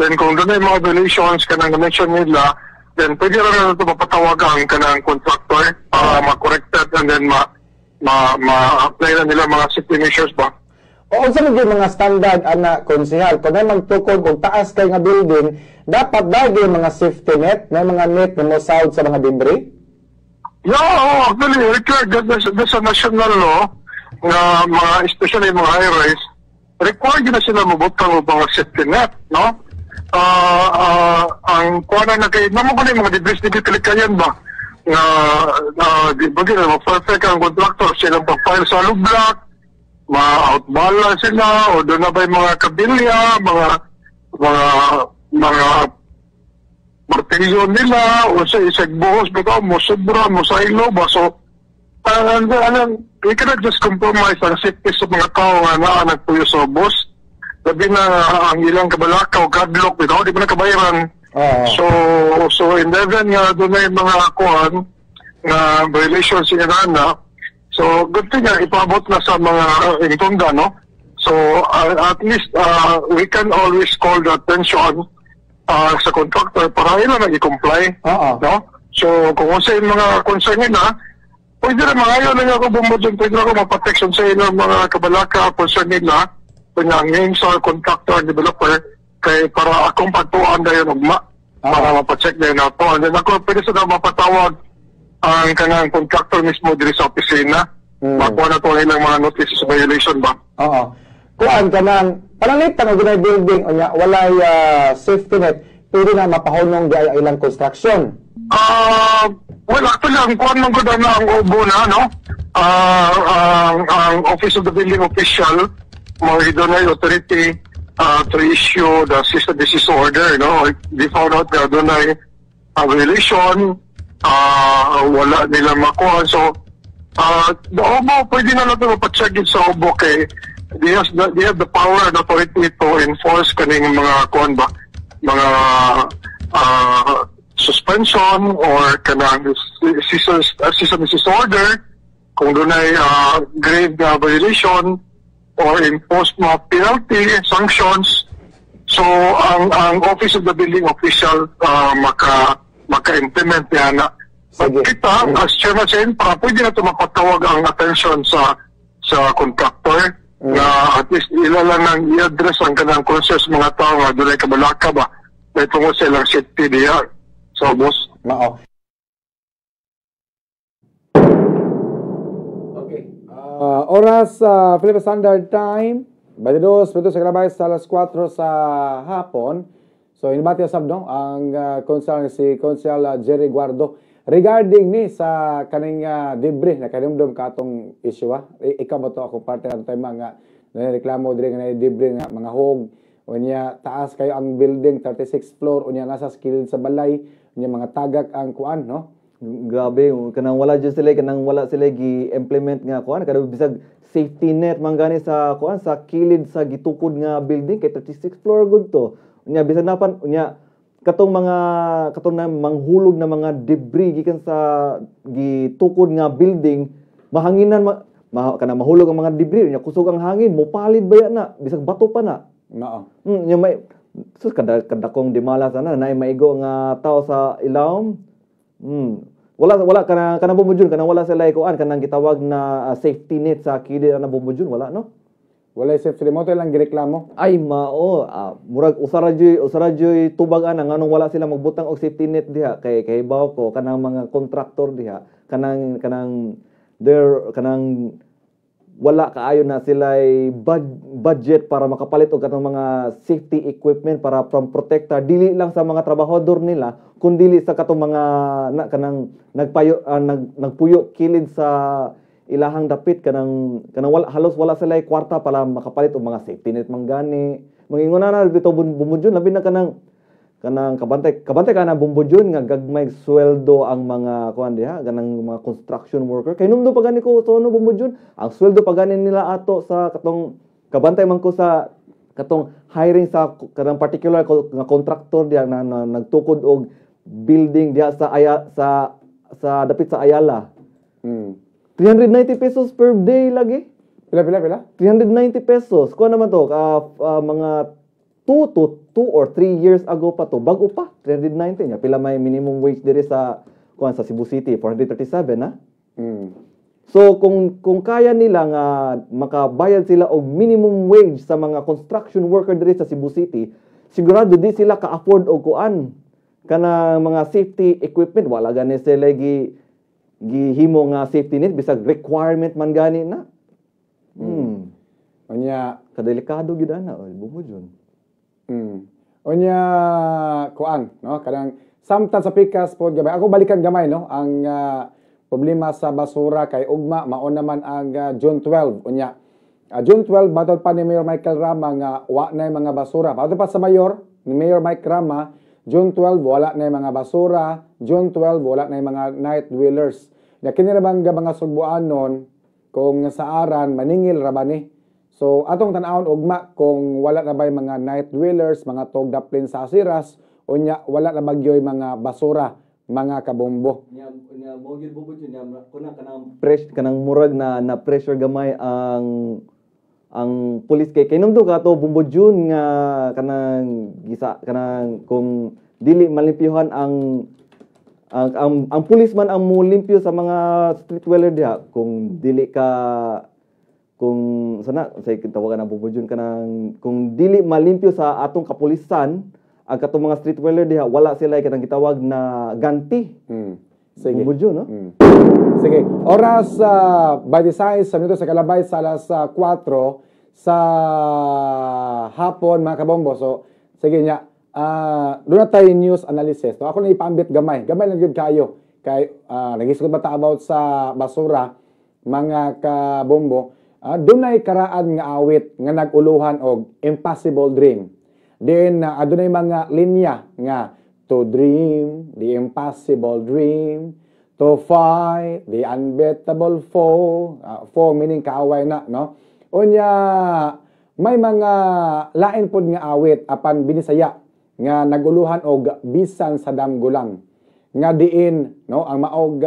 Then kung doon ay mga violations kanang na-mention nila, then pwede rin na ito mapatawagan kanang contractor para ma-corrected and then ma-apply na nila mga safety measures ba? O sa mga mga standard ana konsehal kung may magtukod og taas kay nga building dapat dagi mga safety net may mga net na mosawd sa mga debris. Yeah, actually Richard, that's a national law na mga especially mga high rise required na sila mabutang og mga safety net, no? Ang kuana na kay namo ko mga debris dito kalikayan ba di ba gina perfect ang contractor silang pag-file sa block ma-outbalance sila o doon na ba yung mga kabilya, mga martilyo nila o sa isang buhos bitaw mo sobra mo sa ilo ba so we cannot just compromise ang safety sa mga tao nga na nagpuyo sa bus sabi na ang ilang kabalakaw gadlock bitaw di ba nakabayaran so in the event nga doon na yung mga kuhan na violations sa inana. So, good thing nga, ipabot na sa mga intunda, no? So, at least, we can always call the attention sa contractor para ila nag-comply, no? So, kung sa mga concern nila, pwede rin mga ayaw na nga ako bumudyon, pwede na ako maprotection sa ilang mga kabalaka, concern nila, kung ngayon sa contractor, developer, kay para akong patuan na yun para mapacheck na yun ako. And then ako, pwede sa na mapatawag ang kanang contractor mismo diri sa opisina. Makuha na ito ilang mga notices of violation ba? Oo. Kuhaan ka nang, panalitan ang ginay building, walay safety net, pwede na mapahunong di ay ilang construction. Well, actually, ang kuhaan ng ganda na ang OBO na, no? Ang Office of the Building Official, mga Hidonay Authority, to issue the cease and desist order, no? They found out na doon ay violation, wala nila makuha. So, the OBO, pwede na natin mapacheck it sa OBO kay they have the power and authority to enforce kaning mga kuhan ba, mga suspension or kanang cease and desist order kung doon ay grave violation or impose mga penalty, sanctions. So, ang Office of the Building Official maka-implement yan na. Kita, as chairman sa INPRA, pwede na ito mapatawag ang attention sa contractor na at least ilalang nang i-address ang kanang concerns mga tao nga doon ay kabalaka ba na itong sa ilang safety diya. So, boss. Okay. Oras Philippine Standard Time, 22 sa Grabay sa alas 4 sa hapon. So, inibati asab no ang si Consul Jerry Guardo regarding ni sa kaning debris na kanimdom katong issue ikaw ba to ako parte ato tay mga reklamo diri nga debris nga mga hog unya taas kayo ang building 36th floor unya nasa skilled sa balay unya mga tagak ang kuan no. Grabe kanang wala sila gi-implement nga kuan kada bisag safety net manggani sa kuan sa kilid sa gitukod nga building kay 36th floor gud to unya bisag napan unya katong na manghulog na mga debris gikan sa gitukod nga building mahanginan kana mahulog ang mga debris nya kusog ang hangin mopalid baya na bisag bato pa na nya may sus kada kong dimala sana na maigo nga tao sa ilawom wala kana bumudyon kana wala sila ikuan kanang gitawag na safety net sa kilid na bumudyon wala no. Wala safety mo lang gireklamo. Ay mao, murag usarajoy tubagan nganong wala sila magbutang og safety net diha kay bawo ko kanang mga contractor diha kanang wala kaayo na sila budget para makapalit og katong mga safety equipment para from protector dili lang sa mga trabahador nila kundi sa katong mga kanang nagpuyo kilid sa ilahang dapit kanang halos wala sila kwarta para makapalit og mga safety net manggani mangingon na bitaw bumudyon labi na kanang kabantay kana bumudyon nga gagmay sweldo ang mga kuan diha kanang mga construction worker kay numdo pa gani ko tono bumudyon ang sweldo pa gani nila ato sa katong kabantay man ko sa katong hiring sa kanang particular nga contractor diha na nagtukod og building diha sa dapit sa Ayala. 390 pesos per day lagi. Pila? 390 pesos. Kuha naman to, mga 2 or 3 years ago pa to. Bago pa, 390 niya. Pila may minimum wage diri sa Cebu City, 437 na. So kung kaya nila nga makabayad sila og minimum wage sa mga construction worker diri sa Cebu City, sigurado di sila ka-afford og kuan kana mga safety equipment. Wala gani sila gihimo nga safety net bisag requirement man gani na. Unya Kadelikado gyud ana bumod yun. Unya kuan no kanang samtang sa pikas pod gamay. Ako balikan gamay no ang problema sa basura kay ugma mao naman ang June 12 unya. June 12 batol pa ni Mayor Michael Rama nga wa na mga basura. Batol pa sa mayor ni Mayor Mike Rama, June 12 wala na mga basura, June 12 wala na mga night dwellers. Ya kini ra bang mga Sugbuanon kung sa aran maningil ra ba ni. So atong tan-awon ugma kung wala na bay mga night dwellers, mga togdaplin sa asiras unya wala na bagyoy mga basura, mga kabombo. Nya mo gyud bubod yun kuna kanang murag na pressure gamay ang police kay nung ka to bumbod yun nga kanang kung dili malimpyuhan ang policeman ang mulimpyo sa mga street dweller diha kung dili ka kung sana say tawagan ang bumbod yun kanang kung dili malimpyo sa atong kapulisan ang katong mga street dweller diha wala sila kanang gitawag na ganti. Sige. Bumbod yun, no? Sige. Oras by the size sa minuto sa kalabay sa alas 4 sa hapon mga kabombo. So sige nya. Doon na tayo news analysis. So, ako na ipambit gamay. Gamay lang yun kayo. Kay nagisgot ba ta about sa basura mga kabombo. Doon na karaan nga awit nga naguluhan og Impossible Dream. Then doon na mga linya nga to dream the impossible dream, to fight the unbeatable foe. Foe meaning kaaway na, no? Unya may mga lain pod nga awit apan binisaya nga naguluhan og bisan sa damgulang. Nga diin, no, ang maog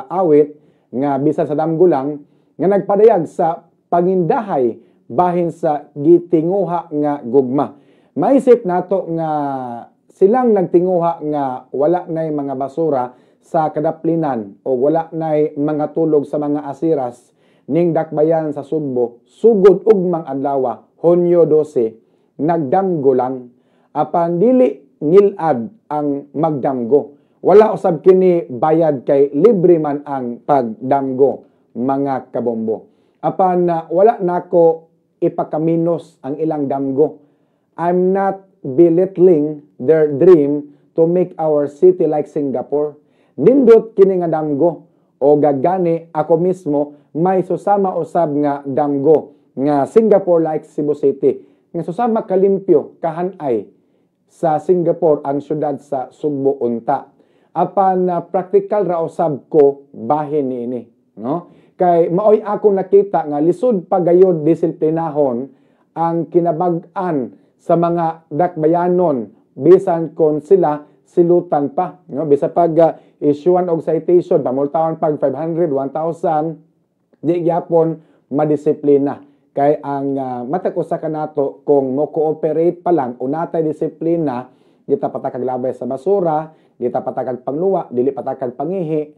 awit nga bisan sa damgulang nga nagpadayag sa pangindahay bahin sa gitinguha nga gugma. Maisip nato nga silang nagtinguha nga wala nay mga basura sa kadaplinan o wala nay mga tulog sa mga asiras ning dakbayan sa Sugbo sugod ugmang adlaw Hunyo 12 nagdamgo lang apan dili ngilad ang magdamgo. Wala usab kini bayad kay libre man ang pagdamgo mga kabombo. Apan wala nako ipakaminos ang ilang damgo. I'm not belittling their dream to make our city like Singapore. Nindot kini nga damgo o gagani ako mismo may susama usab nga damgo nga Singapore like Cebu City. Nga susama kalimpyo kahanay sa Singapore ang syudad sa Sugbo unta. Apan practical ra usab ko bahin niini, no? Kay maoy ako nakita nga lisod pagayod disiplinahon ang kinabag-an sa mga dakbayanon bisan kon sila silutan pa, no? Bisa pag issuean og citation pamultaon pag 500 1,000 di gyapon madisiplina. Kay ang matag usa kanato kung mo cooperate pa lang unatay disiplina kita patakag labay sa basura, kita patakag pangluwa, dili patakag pangihi,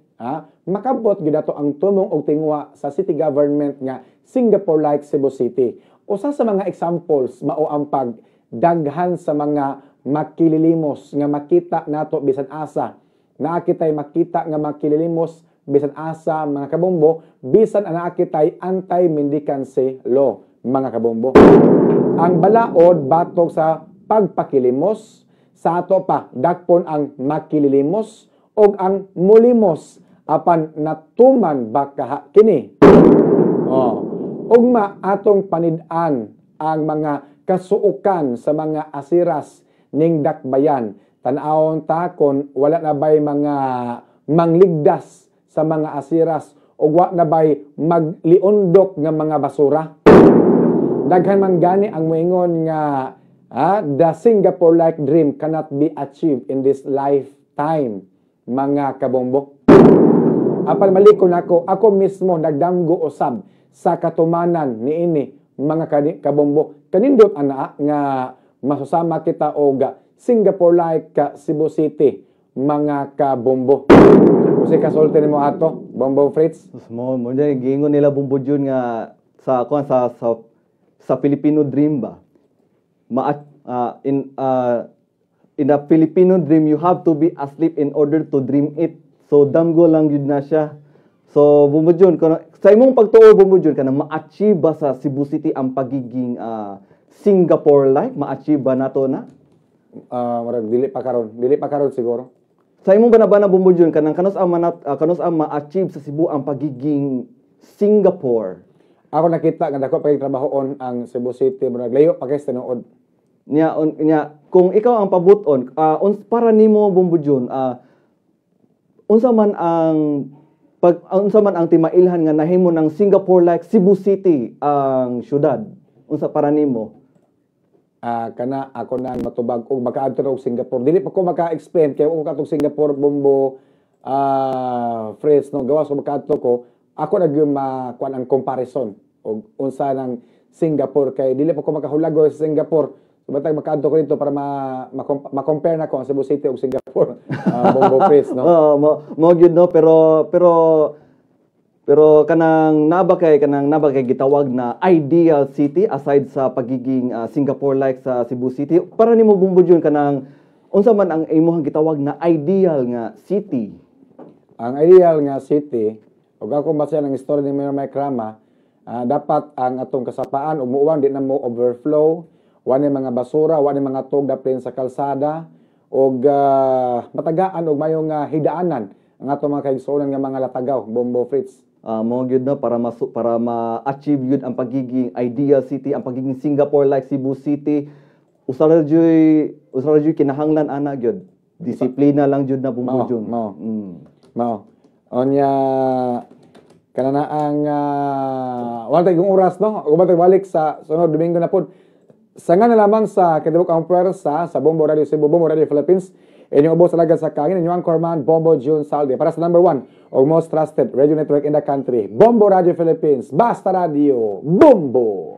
makabot gyud ato ang tumong og tingwa sa city government nga Singapore like Cebu City. Usa sa mga examples mao ang pagdaghan sa mga makililimos nga makita nato bisan asa. Naa kitay makita nga makililimos bisan asa mga kabombo, bisan ana kitay anti-mendicancy law mga kabombo. Ang balaod batok sa pagpakilimos sa ato pa dakpon ang makililimos og ang mulimos apan natuman baka kini. Ugma atong panid-an ang mga kasuukan sa mga asiras ning dakbayan. Tan-awon ta kon wala na bay mga mangligdas sa mga asiras o wa na bay magliundok nga mga basura. Daghan man gani ang moingon nga the Singapore-like dream cannot be achieved in this lifetime, mga kabombo. Apan malikon ako mismo nagdamgo usab sa katumanan niini mga kabombo. Kanindot ana nga masusama kita og Singapore-like Cebu City, mga kabombo. Kasi kasulti nimo ato, Bombo Fritz. Mo dyan giingon nila Bombo Jun nga sa Filipino dream ba. In a Filipino dream, you have to be asleep in order to dream it. So, damgo lang yun na siya. So, Bumudyon, sa imong pagtuo, Bumudyon, ka na ma-achieve ba sa Cebu City ang pagiging Singapore-like? Ma-achieve ba nato na? Dili pa karon siguro. Sa imong banabana, Bumudyon, kanus ang ma-achieve sa Cebu ang pagiging Singapore? Ako nakita, nga dako pagtrabahoon ang Cebu City, naglayo pa kay tinuod. Kung ikaw ang pabuton, para nimo Bumudyon, unsa man ang timailhan nga nahimo ng Singapore like Cebu City ang syudad, unsa para nimo? Kana ako na matubag og makaadto og Singapore. Dili pa ko maka-explain kay kung katong Singapore Bombo phrase no gawas ko makaadto ko, ako kuan ang comparison og unsa ng Singapore kay dili pa ko makahulago sa Singapore. Batay makaadto ko dito para ma-compare na ko ang Cebu City ug Singapore. Bombo Chris, no? Mo gyud no, pero kanang nabakay gitawag na ideal city aside sa pagiging Singapore like sa Cebu City. Para nimo Bumbudyon kanang unsa man ang imong gitawag na ideal nga city? Ang ideal nga city, ug ako basa ng istorya ni Mayor Mike Rama, dapat ang atong kasapaan umuuwan di na mo overflow. Wani mga basura, wani mga tug daplin sa kalsada, og matagaan og mayong hidaanan ang atong mga kaigsuonan nga mga latagaw, Bombo Fritz. Mo gyud na para ma-achieve yun ang pagiging ideal city, ang pagiging Singapore like Cebu City. Usara joy kinahanglan ana gyud. Disiplina lang jud na Bumbudyon. Mao. Onya kanana ang wala tayong oras no. Ug balik sa sunod Domingo na pod. Sanga na lamang sa Kitibuk ang Pwersa sa Bombo Radio Cebu, Bombo Radio Philippines. Inyong ubos talaga sa kangin, inyong anchorman, Bombo June Salde. Para sa number 1 o most trusted radio network in the country, Bombo Radio Philippines. Basta Radio, Bombo!